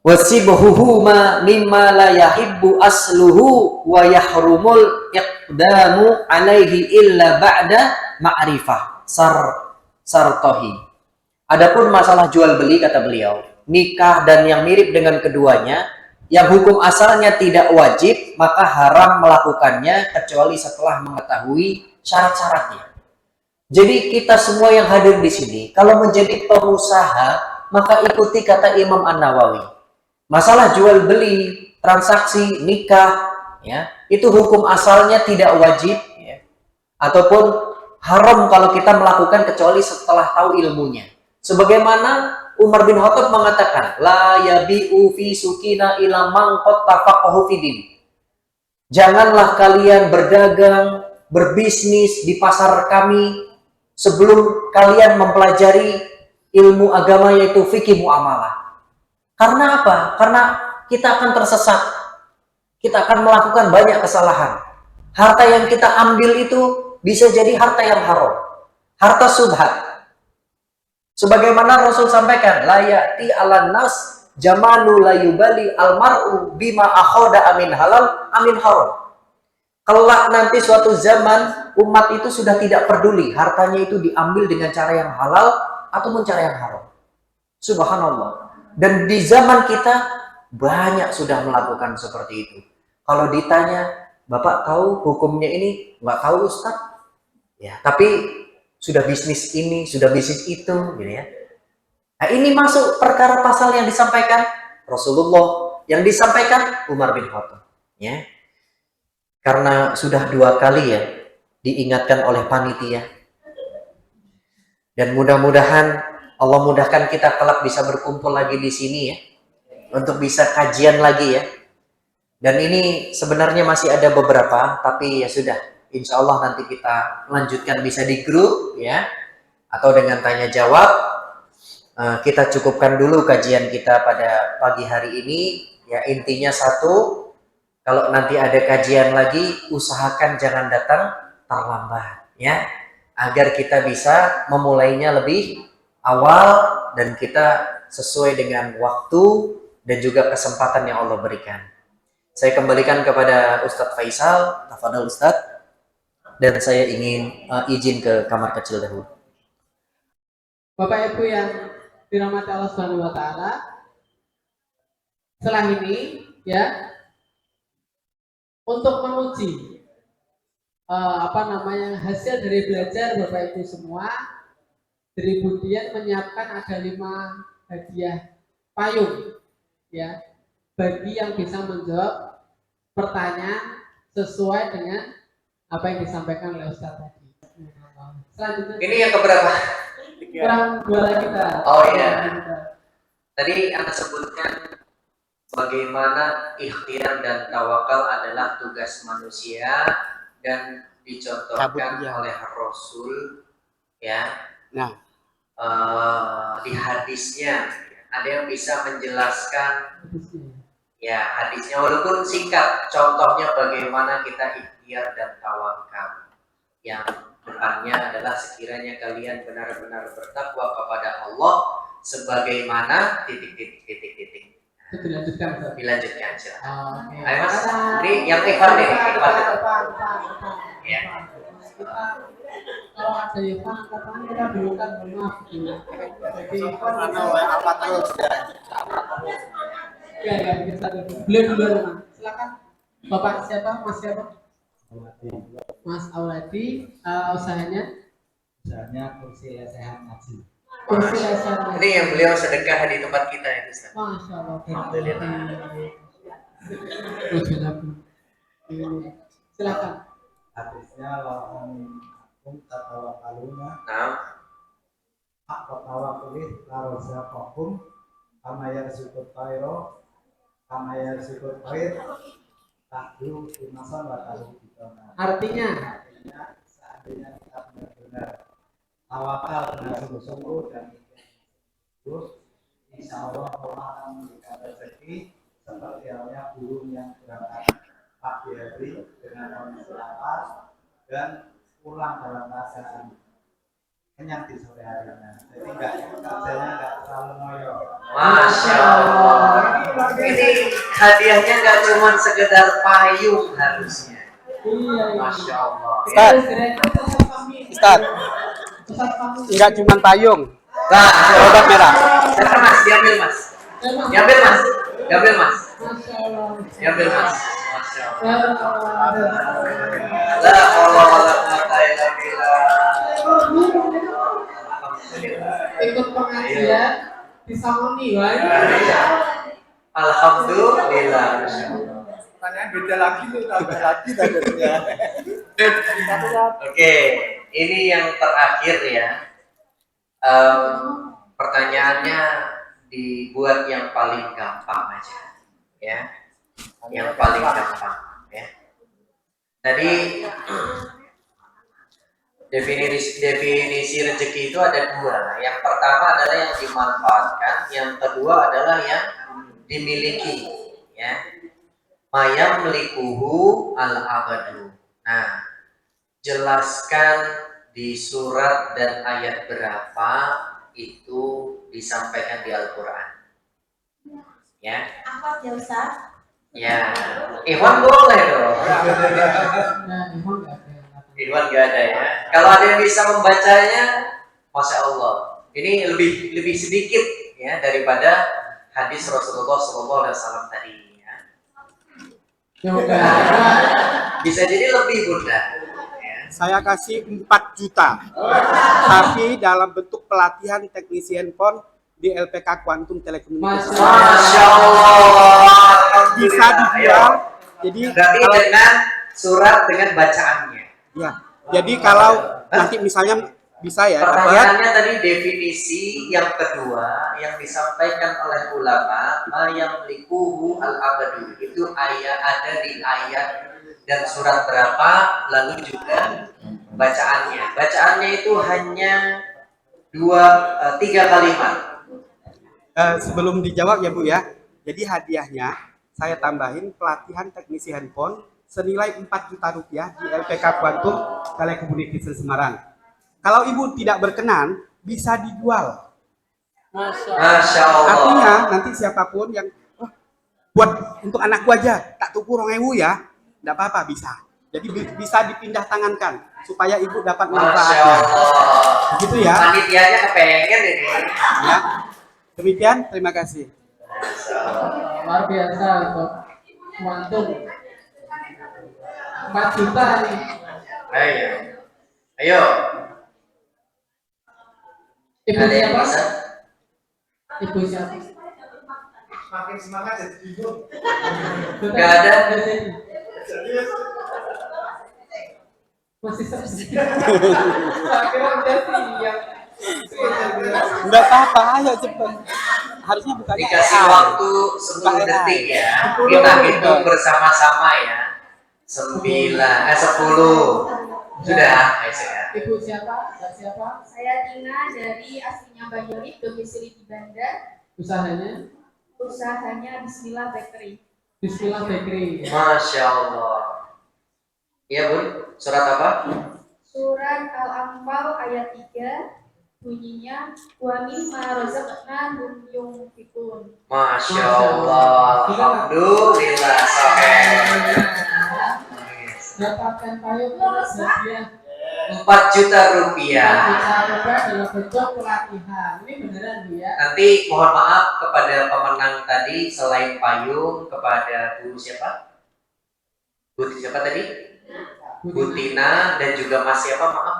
wasibhuhuma mimma la yahibbu asluhu wa yahrumul iqdamu alaihi illa ba'da ma'rifah sartohi. Adapun masalah jual beli, kata beliau, nikah dan yang mirip dengan keduanya, yang hukum asalnya tidak wajib, maka haram melakukannya kecuali setelah mengetahui syarat-syaratnya. Jadi kita semua yang hadir di sini, kalau menjadi pengusaha, maka ikuti kata Imam An-Nawawi. Masalah jual beli, transaksi, nikah, ya, itu hukum asalnya tidak wajib, ya, ataupun haram kalau kita melakukan kecuali setelah tahu ilmunya. Sebagaimana Umar bin Khattab mengatakan, la yabi'u fi sukina ila man qad tafaqahu fid. Janganlah kalian berdagang, berbisnis di pasar kami sebelum kalian mempelajari ilmu agama yaitu fikih muamalah. Karena apa? Karena kita akan tersesat. Kita akan melakukan banyak kesalahan. Harta yang kita ambil itu bisa jadi harta yang haram. Harta subhat. Sebagaimana Rasul sampaikan, la ya'ti 'alan nas jamanu la yubali almar'u bima akhoda amin halal amin haram. Kelak nanti suatu zaman umat itu sudah tidak peduli hartanya itu diambil dengan cara yang halal ataupun cara yang haram. Subhanallah. Dan di zaman kita banyak sudah melakukan seperti itu. Kalau ditanya, Bapak tahu hukumnya ini? Nggak tahu, Ustaz. Ya, tapi sudah bisnis ini, sudah bisnis itu, gitu ya. Nah, ini masuk perkara pasal yang disampaikan Rasulullah, yang disampaikan Umar bin Khattab. Ya. Karena sudah 2 kali ya diingatkan oleh panitia. Dan mudah-mudahan Allah mudahkan kita kelak bisa berkumpul lagi di sini ya, untuk bisa kajian lagi ya. Dan ini sebenarnya masih ada beberapa, tapi ya sudah, insya Allah nanti kita lanjutkan bisa di grup ya, atau dengan tanya jawab. Kita cukupkan dulu kajian kita pada pagi hari ini ya. Intinya satu, kalau nanti ada kajian lagi, usahakan jangan datang terlambat ya, agar kita bisa memulainya lebih awal dan kita sesuai dengan waktu dan juga kesempatan yang Allah berikan. Saya kembalikan kepada Ustadz Faisal. Tafadhol Ustadz. Dan saya ingin izin ke kamar kecil dahulu. Bapak Ibu yang dirahmati Allah Subhanahu wa taala, setelah ini ya, untuk menguji hasil dari belajar Bapak Ibu semua, dari Budian menyiapkan ada 5 hadiah payung ya. bagi yang bisa menjawab pertanyaan sesuai dengan apa yang disampaikan oleh Ustaz tadi. Selanjutnya. Ini yang keberapa? Kurang dua lagi kita. Oh iya. Tadi Anda sebutkan bagaimana ikhtiar dan tawakal adalah tugas manusia dan dicontohkan oleh Rasul, ya. Nah, di hadisnya ada yang bisa menjelaskan ya hadisnya walaupun singkat, contohnya bagaimana kita ikhtiar dan tawakal. Yang depannya adalah sekiranya kalian benar-benar bertakwa kepada Allah sebagaimana titik. Dilanjutkan silakan. Okay. Ayo Mas, ini yang ikhwan nih, ikhwan. Ya. Kalau ada Ikhwan angkat tangan kita dulu kan maaf. Jadi apa terus ya? Ya, kita beliau dulu. Silakan. Bapak siapa? Mas siapa? Mas Auladi. Usahanya kursi lesehan ngaji. Kursi lesehan ngaji. Ini yang beliau sedekah di tempat kita itu, Ustaz. Masya Allah. Alhamdulillah. Silakan. Hadisnya lawan tatawakaluna Nah, tawakuli larozakum kama yarsukut tayro kama yarsukut tayr tahdu imasan wa tahdu bitona. Artinya Seandainya kita benar-benar tawakal dengan sungguh-sungguh dan terus insya Allah akan memberikan rezeki seperti halnya burung yang berangkat pagi hari dengan kondisi lapar dan pulang dalam keadaan kenyang di sore harinya. Jadi kerjanya nggak terlalu ngoyo. Masya Allah. Ini hadiahnya nggak cuma sekedar payung harusnya. iya. Masya Allah. Ustaz, enggak cuma payung, Nah, obat merah. silakan Mas, diambil Mas. Diambil Mas. Diambil Mas. Masya Allah. Diambil Mas. Masya Allah. Ya La haula wala quwwata illa billah. Alhamdulillah. ikut pengajian disamoni wae. Alhamdulillah. Masya Allah. Pertanyaan beda lagi tuh, tambah lagi tadinya. Oke, ini yang terakhir ya. Pertanyaannya dibuat yang paling gampang aja, ya. Yang paling gampang, ya. Tadi definisi rezeki itu ada dua. Yang pertama adalah yang dimanfaatkan, yang kedua adalah yang dimiliki, ya. Mayam melikuhu al-abadu. Nah, jelaskan di surat dan ayat berapa itu disampaikan di Al-Quran. Ya. Apa ya Ustaz? Ya. Ikhwan boleh dong. Nah, Ikhwan nggak ada. Ikhwan nggak ada ya. Kalau ada yang bisa membacanya, Masya Allah. Ini lebih sedikit ya daripada hadis Rasulullah SAW tadi. Ya. Bisa jadi lebih Bunda. Saya kasih 4 juta, tapi dalam bentuk pelatihan teknisi handphone di LPK Quantum Telekomunikasi. Masya Allah. Bisa dijual. Jadi Berarti kalau, dengan surat dengan bacaannya. ya, jadi kalau nanti misalnya bisa ya dapat. Pertanyaannya tadi definisi yang kedua yang disampaikan oleh ulama yang likuhu al-abadu itu ayat ada di ayat dan surat berapa, lalu juga bacaannya. Bacaannya itu hanya 3 kalimat. Sebelum dijawab ya Bu ya, jadi hadiahnya saya tambahin pelatihan teknisi handphone senilai 4 juta rupiah di LPK Quantum Telekomunikasi Semarang. Kalau Ibu tidak berkenan, bisa dijual. Masya Allah. Artinya nanti siapapun yang buat untuk anakku aja, tak tuku 2.000 ya, tidak apa-apa bisa. Jadi bisa dipindah tangankan supaya Ibu dapat Masya manfaatnya. Allah. Begitu ya. Panitianya kepengen ini. Ya. Demikian, terima kasih. Luar biasa untuk Quantum. 4 juta nih. Ayo. Ibu Ada yang siapa? bisa? Ibu siapa? makin semangat jadi bingung. Nggak ada. Masih sepi. Akhirnya udah siap. Enggak apa-apa, ayo cepet. Harusnya bukannya Dikasih waktu 10 detik ya. Kita hitung bersama-sama ya. 10. Sudah, ayo saya. Ibu siapa? Dan siapa? Saya Tina dari aslinya Banyurit, domisili di Banda. Usahanya? Usahanya Bismillah Bakery. Bismillah Bakery. Masya Allah. Iya Bun, surat apa? Surat Al-Anfal ayat 3 bunyinya wa mimma razaqnahum yunfiqun. Masya Allah. Alhamdulillah. Sahih. Dapatkan payung hadiah 4 juta rupiah. kita coba dalam bentuk pelatihan. Ini beneran Bu ya? Nanti mohon maaf kepada pemenang tadi, selain payung, kepada Bu siapa? Bu siapa tadi? Bu Tina dan juga Mas siapa, maaf?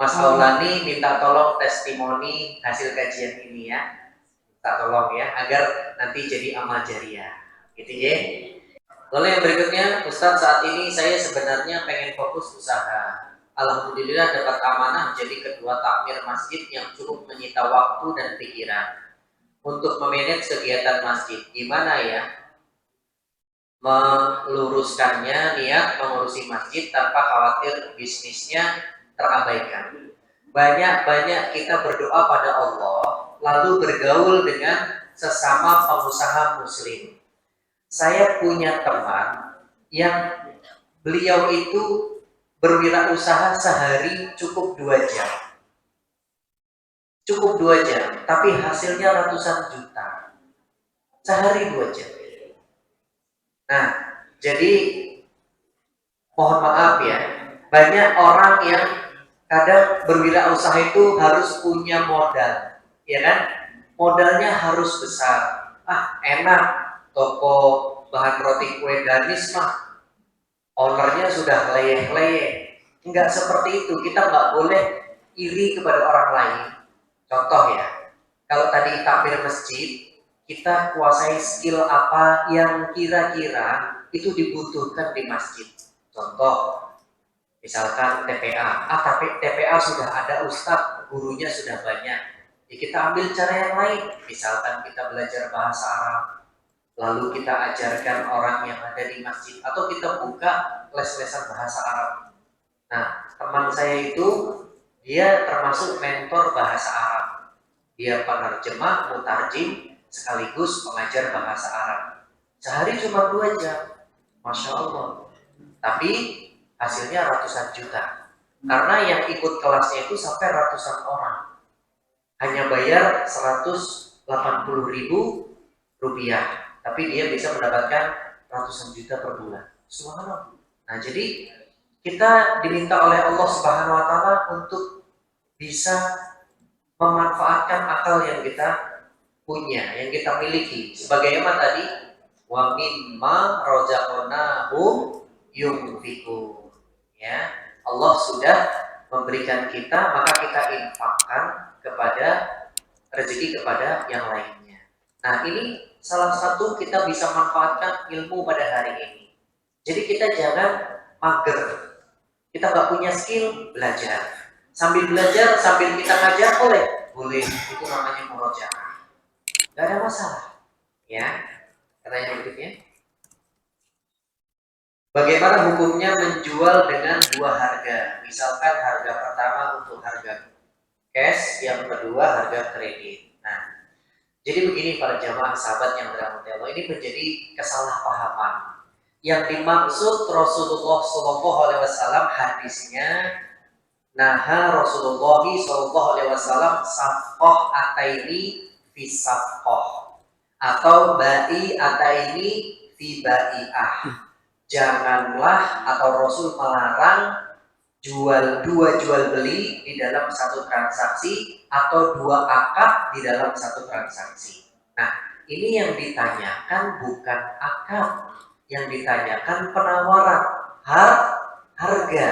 Mas Maulani minta tolong testimoni hasil kajian ini ya. Minta tolong ya, agar nanti jadi amal jariah. Gitu ya. Lalu yang berikutnya, Ustadz, saat ini saya sebenarnya pengen fokus usaha. Alhamdulillah dapat amanah menjadi ketua takmir masjid yang cukup menyita waktu dan pikiran untuk memanage kegiatan masjid. Gimana ya meluruskannya, niat mengurusi masjid tanpa khawatir bisnisnya terabaikan. Banyak-banyak kita berdoa pada Allah, lalu bergaul dengan sesama pengusaha muslim. Saya punya teman yang beliau itu berwirausaha sehari cukup 2 jam. Cukup 2 jam, tapi hasilnya ratusan juta. Sehari 2 jam. Nah, jadi mohon maaf ya, banyak orang yang kadang berwirausaha itu harus punya modal, ya kan? Modalnya harus besar. Enak, toko bahan roti kue Danis mah ownernya sudah leyeh-leyeh. Enggak seperti itu. Kita nggak boleh iri kepada orang lain. Contoh ya, kalau tadi takmir masjid, kita kuasai skill apa yang kira-kira itu dibutuhkan di masjid. Contoh, misalkan TPA. Tapi TPA sudah ada ustadz, gurunya sudah banyak. Ya kita ambil cara yang lain. Misalkan kita belajar bahasa Arab, lalu kita ajarkan orang yang ada di masjid, atau kita buka les-lesan bahasa Arab. Nah, teman saya itu dia termasuk mentor bahasa Arab. Dia penerjemah, mutarjim, sekaligus pengajar bahasa Arab. Sehari cuma 2 jam, Masya Allah. Tapi hasilnya ratusan juta. Karena yang ikut kelasnya itu sampai ratusan orang. Hanya bayar 180.000 rupiah. Tapi dia bisa mendapatkan ratusan juta per bulan. Subhanallah. Nah, jadi kita diminta oleh Allah Subhanahu wa taala untuk bisa memanfaatkan akal yang kita punya, yang kita miliki. Sebagaimana tadi, wa mimma razaqnahum yunfiqun. Ya, Allah sudah memberikan kita, maka kita infakkan kepada rezeki kepada yang lainnya. Nah, ini salah satu kita bisa manfaatkan ilmu pada hari ini. Jadi kita jangan mager. Kita nggak punya skill, belajar. Sambil belajar, sambil kita ngajar, boleh. Itu namanya murojaah. Gak ada masalah. Ya. Pertanyaan berikutnya. Bagaimana hukumnya menjual dengan 2 harga? Misalkan harga pertama untuk harga cash, yang kedua harga kredit. Nah, jadi begini para jamaah sahabat yang dirahmati Allah, ini menjadi kesalahpahaman. Yang dimaksud Rasulullah SAW hadisnya, naha Rasulullah SAW safqah ataini fi safqah, atau ba'i ataini fi ba'i'ah. Janganlah, atau Rasul melarang jual beli di dalam satu transaksi, atau 2 akad di dalam satu transaksi. Nah, ini yang ditanyakan bukan akad, yang ditanyakan penawaran, harga.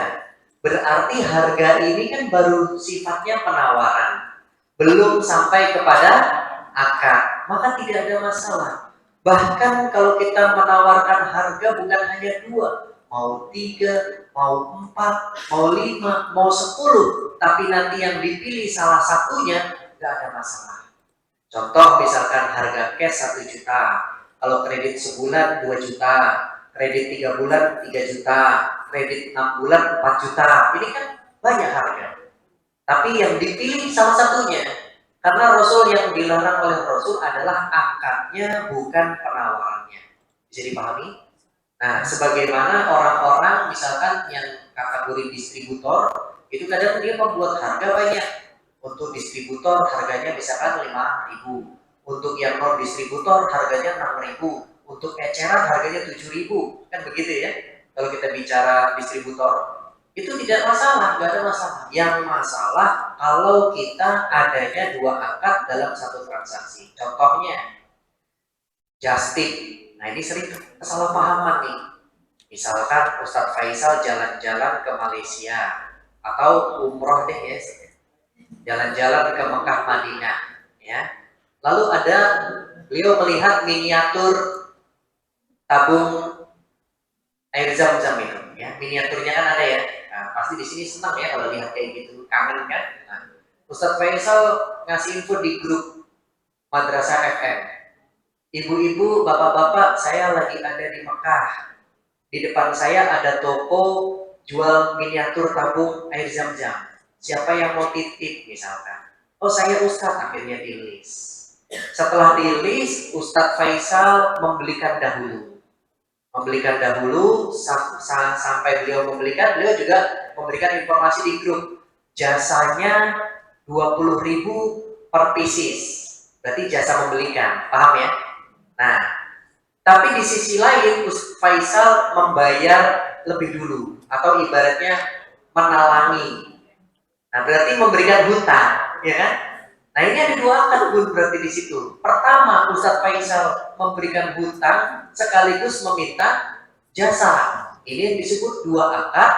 Berarti harga ini kan baru sifatnya penawaran, belum sampai kepada akad. maka tidak ada masalah. Bahkan kalau kita menawarkan harga bukan hanya 2, mau 3, mau 4, mau 5, mau 10, tapi nanti yang dipilih salah satunya, nggak ada masalah. Contoh misalkan harga cash 1 juta, kalau kredit sebulan 2 juta, kredit 3 bulan 3 juta, kredit 6 bulan 4 juta, ini kan banyak harga. Tapi yang dipilih salah satunya, karena Rasul yang dilarang oleh Rasul adalah angkatnya, bukan penawarannya. Bisa dipahami? Nah, sebagaimana orang-orang misalkan yang kategori distributor, itu kadang dia membuat harga banyak. Untuk distributor harganya misalkan 5.000, untuk yang non distributor harganya 6.000, untuk eceran harganya 7.000, kan begitu ya? Kalau kita bicara distributor, itu tidak masalah, nggak ada masalah. Yang masalah kalau kita adanya 2 akad dalam satu transaksi. Contohnya just tip. Nah, ini sering kesalahpahaman nih. Misalkan Ustadz Faisal jalan-jalan ke Malaysia atau umroh deh ya, jalan-jalan ke Mekah Madinah ya. Lalu ada beliau melihat miniatur tabung air zam-zam itu ya, miniaturnya kan ada ya. Nah, pasti di sini senang ya kalau lihat kayak gitu, kangen kan. Nah, Ustadz Faisal ngasih info di grup Madrasah FM, ibu-ibu, bapak-bapak, saya lagi ada di Mekah, di depan saya ada toko jual miniatur tabung air zam-zam, siapa yang mau titip misalkan. Oh, saya Ustadz, akhirnya di list. Setelah di list, Ustadz Faisal membelikan dahulu sampai beliau membelikan, beliau juga memberikan informasi di grup, jasanya 20.000 per pieces, berarti jasa membelikan, paham ya? Nah, tapi di sisi lain Ustadz Faisal membayar lebih dulu, atau ibaratnya menalangi. Nah, berarti memberikan hutang, ya kan? Nah, ini ada 2 akad berarti di situ. Pertama, Ustadz Faisal memberikan hutang sekaligus meminta jasa. Ini yang disebut 2 akad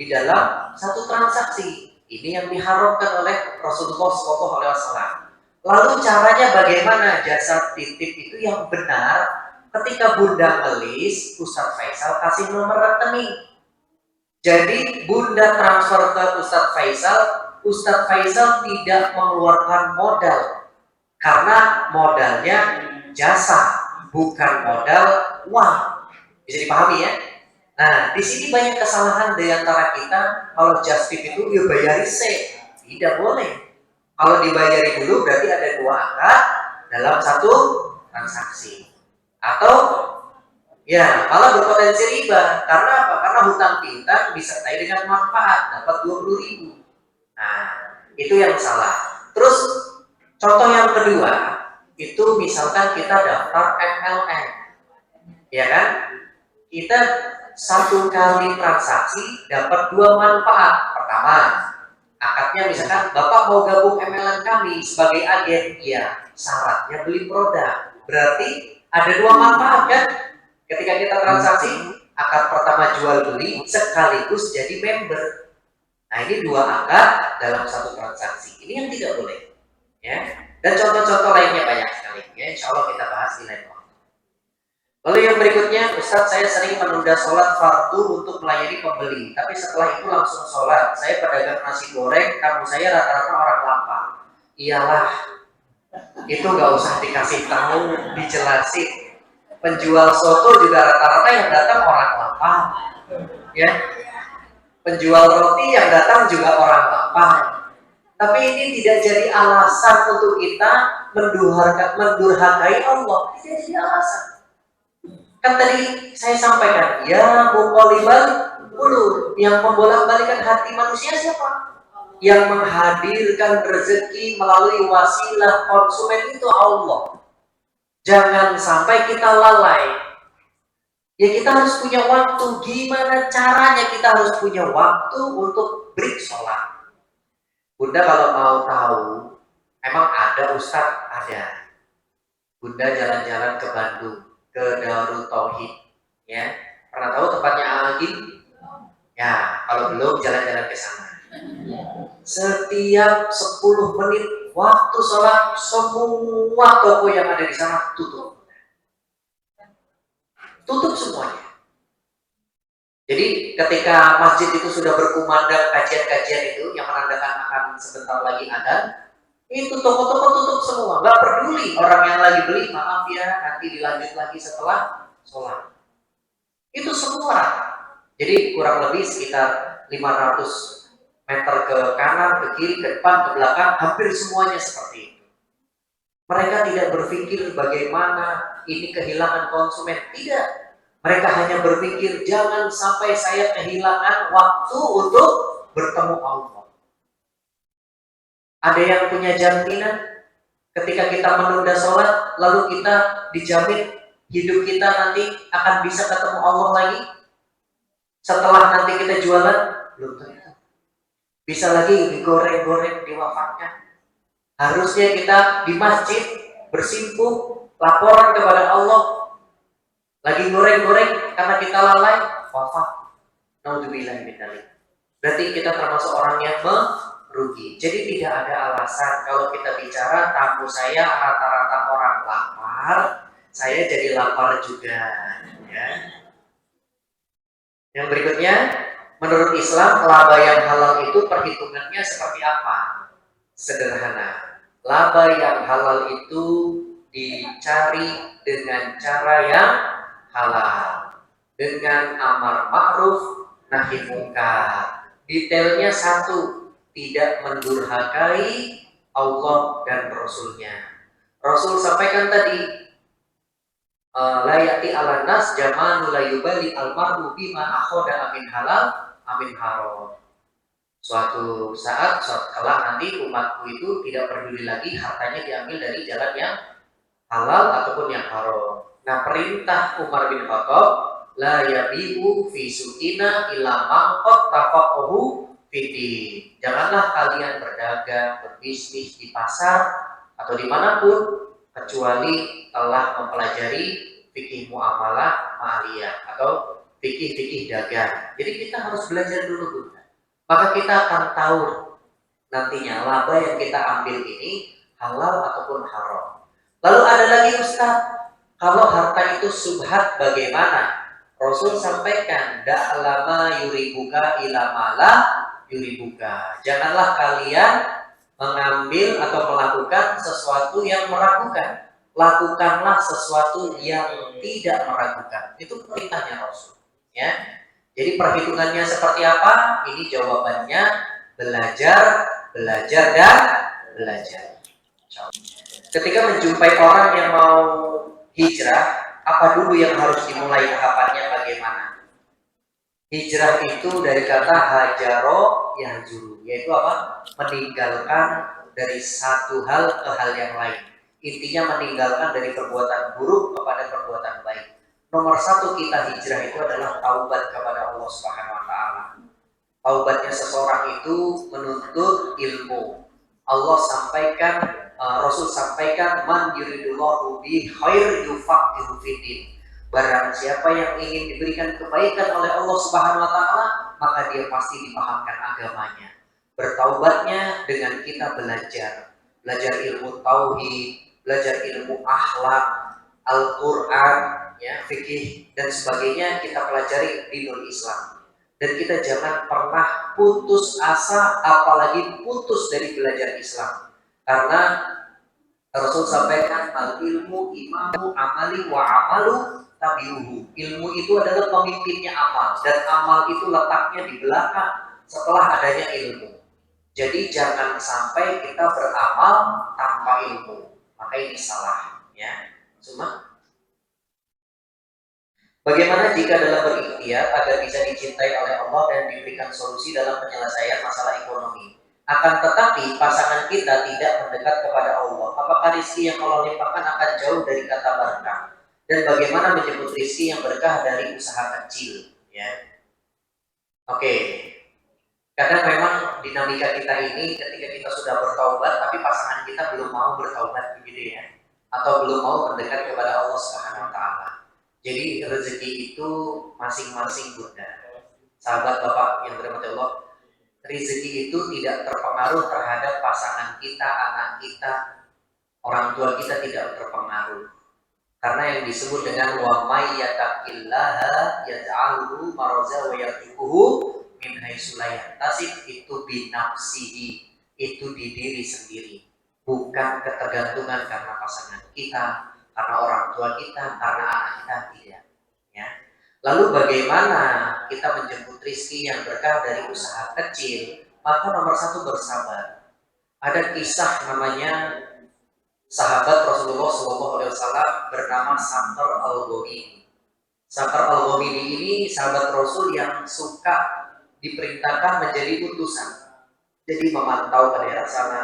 di dalam satu transaksi. Ini yang diharamkan oleh Rasulullah SAW. Lalu caranya bagaimana jasa titip itu yang benar? Ketika Bunda ngelis, Ustadz Faisal kasih nomor rekening. Jadi Bunda transfer ke Ustadz Faisal tidak mengeluarkan modal, karena modalnya jasa, bukan modal uang. Bisa dipahami ya? Nah, di sini banyak kesalahan di antara kita. Kalau just tip itu ya bayari tidak boleh. Kalau dibayari dulu berarti ada 2 akad dalam satu transaksi. Atau ya malah berpotensi riba. Karena apa? Karena hutang piutang disertai dengan manfaat, dapat 20.000. Nah, itu yang salah. Terus contoh yang kedua, itu misalkan kita daftar MLM, ya kan? Kita 1 kali transaksi dapat 2 manfaat. Pertama, akadnya misalkan Bapak mau gabung MLM kami sebagai agen, ya syaratnya beli produk. Berarti ada 2 manfaat kan? Ketika kita transaksi, akad pertama jual beli sekaligus jadi member. Nah, ini 2 akad dalam satu transaksi. Ini yang tidak boleh, ya. Dan contoh-contoh lainnya banyak sekali. Ya, insya Allah kita bahas di lain waktu. Lalu yang berikutnya, Ustadz, saya sering menunda sholat fardu untuk melayani pembeli, tapi setelah itu langsung sholat. Saya pedagang nasi goreng, kamu saya rata-rata orang lapar. Iyalah, itu nggak usah dikasih tahu, dijelasin. Penjual soto juga rata-rata yang datang orang lapar, ya. Penjual roti yang datang juga orang lapar. Tapi ini tidak jadi alasan untuk kita mendurhakai Allah. Tidak jadi alasan. Kan tadi saya sampaikan, ya muqallibal qulub, yang membolak-balikan hati manusia siapa? Yang menghadirkan rezeki melalui wasilah konsumen itu Allah. Jangan sampai kita lalai. Ya, kita harus punya waktu. Gimana caranya kita harus punya waktu untuk break sholat? Bunda kalau mau tahu, emang ada Ustadz? Ada. Bunda jalan-jalan ke Bandung, ke Darut Tauhid, ya. Pernah tahu tempatnya Al-Agim? Ya, kalau belum jalan-jalan ke sana. Setiap 10 menit Waktu sholat semua toko yang ada di sana tutup. Tutup semuanya. Jadi ketika masjid itu sudah berkumandang kajian-kajian itu yang menandakan akan sebentar lagi ada, itu toko-toko tutup semua. Nggak peduli orang yang lagi beli, maaf ya nanti dilanjut lagi setelah sholat. Itu semua. Jadi kurang lebih sekitar 500 meter ke kanan, ke kiri, ke depan, ke belakang, hampir semuanya seperti itu. Mereka tidak berpikir bagaimana ini kehilangan konsumen. Tidak. Mereka hanya berpikir jangan sampai saya kehilangan waktu untuk bertemu Allah. Ada yang punya jaminan ketika kita menunda sholat, lalu kita dijamin hidup kita nanti akan bisa ketemu Allah lagi? Setelah nanti kita jualan, belum tentu. Bisa lagi digoreng-goreng, diwafatkan. Harusnya kita di masjid bersimpuh, laporan kepada Allah. Lagi goreng-goreng karena kita lalai, wafat. Naudzubillah min dzalik. Berarti kita termasuk orang yang merugi. Jadi tidak ada alasan kalau kita bicara tamu saya rata-rata orang lapar, saya jadi lapar juga. Ya. Yang berikutnya, menurut Islam laba yang halal itu perhitungannya seperti apa? Sederhana. Laba yang halal itu dicari dengan cara yang halal, dengan amar ma'ruf nahi mungkar. Detailnya satu, tidak mendurhakai Allah dan Rasulnya. Rasul sampaikan tadi, la ya'ti 'alan nas jamanu la yubali al-mar'u bima akhoda amin halal amin haram. Suatu saat, suatu kala nanti umatku itu tidak peduli lagi hartanya diambil dari jalan yang halal ataupun yang haram. Nah, perintah Umar bin Khattab, la yabi'u fi suqina illa man qad tafaqahu fiti. Janganlah kalian berdagang, berbisnis di pasar atau dimanapun kecuali telah mempelajari fikih muamalah maliyah atau fikih-fikih dagang. Jadi kita harus belajar dulu, maka kita akan tahu nantinya laba yang kita ambil ini halal ataupun haram. Lalu ada lagi Ustaz, kalau harta itu subhat bagaimana? Rasul sampaikan, da'lama yuribuka ilamala yuribuka. Janganlah kalian mengambil atau melakukan sesuatu yang meragukan. Lakukanlah sesuatu yang tidak meragukan. Itu perintahnya Rasul. Ya. Jadi perhitungannya seperti apa? Ini jawabannya belajar, belajar, dan belajar. Ketika menjumpai orang yang mau hijrah, apa dulu yang harus dimulai tahapannya bagaimana? Hijrah itu dari kata hajaro yahjuru, yaitu apa? Meninggalkan dari satu hal ke hal yang lain. Intinya meninggalkan dari perbuatan buruk kepada perbuatan baik. Nomor satu kita hijrah itu adalah taubat kepada Allah Subhanahu wa taala. Taubatnya seseorang itu menuntut ilmu. Allah sampaikan, Rasul sampaikan, man yuridullahu bi khair yufaqihu fiddin. Barang siapa yang ingin diberikan kebaikan oleh Allah Subhanahu wa taala, maka dia pasti dipahamkan agamanya. Bertaubatnya dengan kita belajar ilmu tauhid, belajar ilmu akhlak, Al-Qur'an, ya, fikih dan sebagainya kita pelajari di Nur Islam. Dan kita jangan pernah putus asa, apalagi putus dari belajar Islam. Karena Rasul sampaikan, al ilmu imamu amali wa amalu tabiuhu. Ilmu itu adalah pemimpinnya amal, dan amal itu letaknya di belakang setelah adanya ilmu. Jadi jangan sampai kita beramal tanpa ilmu, maka ini salah. Ya, cuma bagaimana jika dalam berikhtiar agar bisa dicintai oleh Allah dan diberikan solusi dalam penyelesaian masalah ekonomi? Akan tetapi pasangan kita tidak mendekat kepada Allah. Apakah rizki yang Allah limpahkan akan jauh dari kata berkah? Dan bagaimana menyebut rizki yang berkah dari usaha kecil? Ya, oke. Kadang memang dinamika kita ini ketika kita sudah bertaubat, tapi pasangan kita belum mau bertaubat, begitu ya, atau belum mau mendekat kepada Allah Subhanahu wa taala. Jadi rezeki itu masing-masing, Bunda. Sahabat Bapak yang dirahmati Allah, rezeki itu tidak terpengaruh terhadap pasangan kita, anak kita, orang tua kita tidak terpengaruh. Karena yang disebut dengan wa may yattaqillaha yaj'alhu makhraja wa yarzuquhu min haitsu la yahtasib, itu binafsihi, itu di diri sendiri, bukan ketergantungan karena pasangan kita, karena orang tua kita, karena anak kita, tidak. Ya. Lalu bagaimana kita menjemput rezeki yang berkah dari usaha kecil? Maka nomor satu, bersabar. Ada kisah namanya sahabat Rasulullah SAW bernama Sakhr al-Ghamidi. Sakhr al-Ghamidi ini sahabat Rasul yang suka diperintahkan menjadi utusan. Jadi memantau ke daerah sana,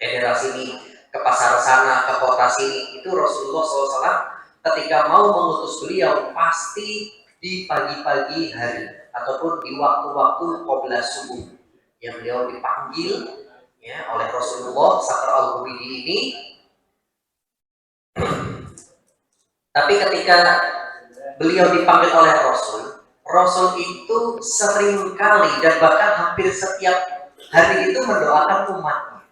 ke daerah sini, ke pasar sana, ke kota sini. Itu Rasulullah SAW ketika mau mengutus beliau pasti di pagi-pagi hari ataupun di waktu-waktu qabla subuh yang beliau dipanggil ya oleh Rasulullah. Sakhr al-Ghamidi ini, tapi ketika beliau dipanggil oleh Rasul itu sering kali dan bahkan hampir setiap hari itu mendoakan umatnya.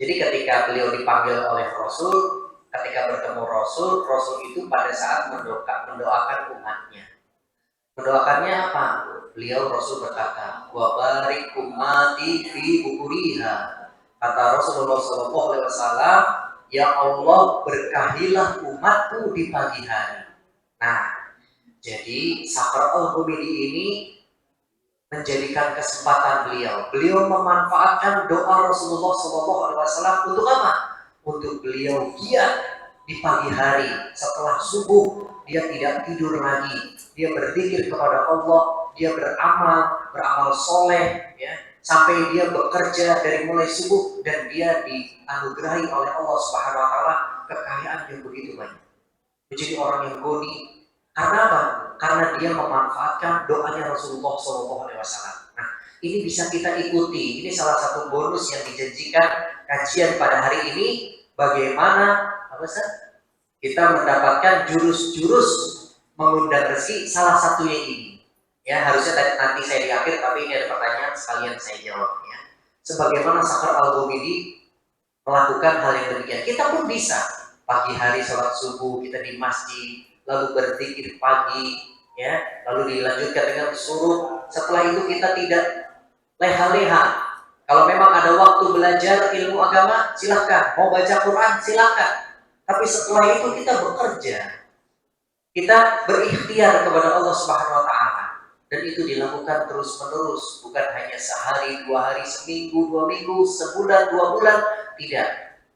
Jadi ketika beliau dipanggil oleh Rasul, ketika bertemu Rasul itu pada saat mendoakan umatnya. Mendoakannya apa? Beliau Rasul berkata, wa barik ummati fi bukuriha. Kata Rasulullah SAW, ya Allah, berkahilah umatku di pagi hari. Nah, jadi Sakhr al-Ghamidi ini menjadikan kesempatan beliau memanfaatkan doa Rasulullah SAW untuk apa? Untuk beliau giat di pagi hari setelah subuh, dia tidak tidur lagi, dia berzikir kepada Allah, dia beramal soleh, ya, sampai dia bekerja dari mulai subuh dan dia dianugerahi oleh Allah Subhanahu Wa Taala kekayaan yang begitu banyak, menjadi orang yang goni. Karena apa? Karena dia memanfaatkan doanya Rasulullah SAW. Nah, ini bisa kita ikuti. Ini salah satu bonus yang dijanjikan kajian pada hari ini. Bagaimana kita mendapatkan jurus-jurus mengundang rezeki, salah satunya ini. Ya, harusnya nanti saya di akhir, tapi ini ada pertanyaan sekalian saya jawab. Ya. Sebagaimana Sakhr al-Ghamidi melakukan hal yang demikian, kita pun bisa. Pagi hari sholat subuh kita di masjid, lalu berzikir pagi, ya, lalu dilanjutkan dengan suruh. Setelah itu kita tidak leha-leha. Kalau memang ada waktu belajar ilmu agama, silahkan. Mau baca Quran, silahkan. Tapi setelah itu kita bekerja, kita berikhtiar kepada Allah Subhanahu Wa Taala, dan itu dilakukan terus-menerus, bukan hanya sehari, 2 hari, seminggu, 2 minggu, sebulan, 2 bulan, tidak.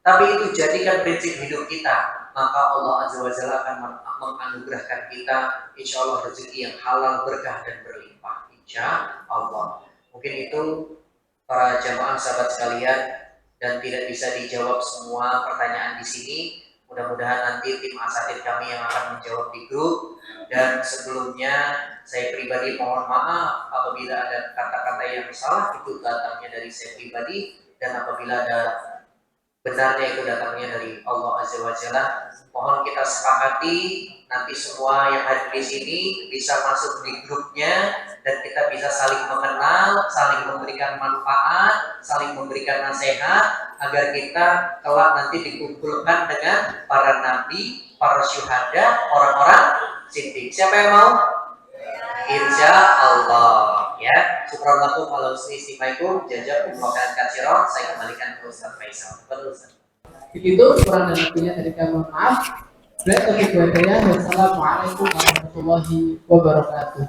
Tapi itu jadikan prinsip hidup kita, maka Allah Azza wa Jalla akan menganugerahkan kita insya Allah rezeki yang halal, berkah dan berlimpah, insya Allah. Mungkin itu para jamaah sahabat sekalian, dan tidak bisa dijawab semua pertanyaan di sini. Mudah-mudahan nanti tim asatid kami yang akan menjawab di grup. Dan sebelumnya saya pribadi mohon maaf apabila ada kata-kata yang salah, itu datangnya dari saya pribadi, dan apabila ada benarnya itu datangnya dari Allah Azza wa Jalla. Mohon kita sepakati nanti semua yang hadir di sini bisa masuk di grupnya, dan kita bisa saling mengenal, saling memberikan manfaat, saling memberikan nasihat, agar kita kelak nanti dikumpulkan dengan para nabi, para syuhada, orang-orang siddiq. Siapa yang mau? Insya Allah. Ya, syukurlakum ala husni istimaikum, jazakumullahu khairan katsiran. Saya kembalikan ke Ustaz Faisal. Betul. Begitu kurang dan lebihnya dari kami, mohon maaf. Wassalamualaikum warahmatullahi wabarakatuh.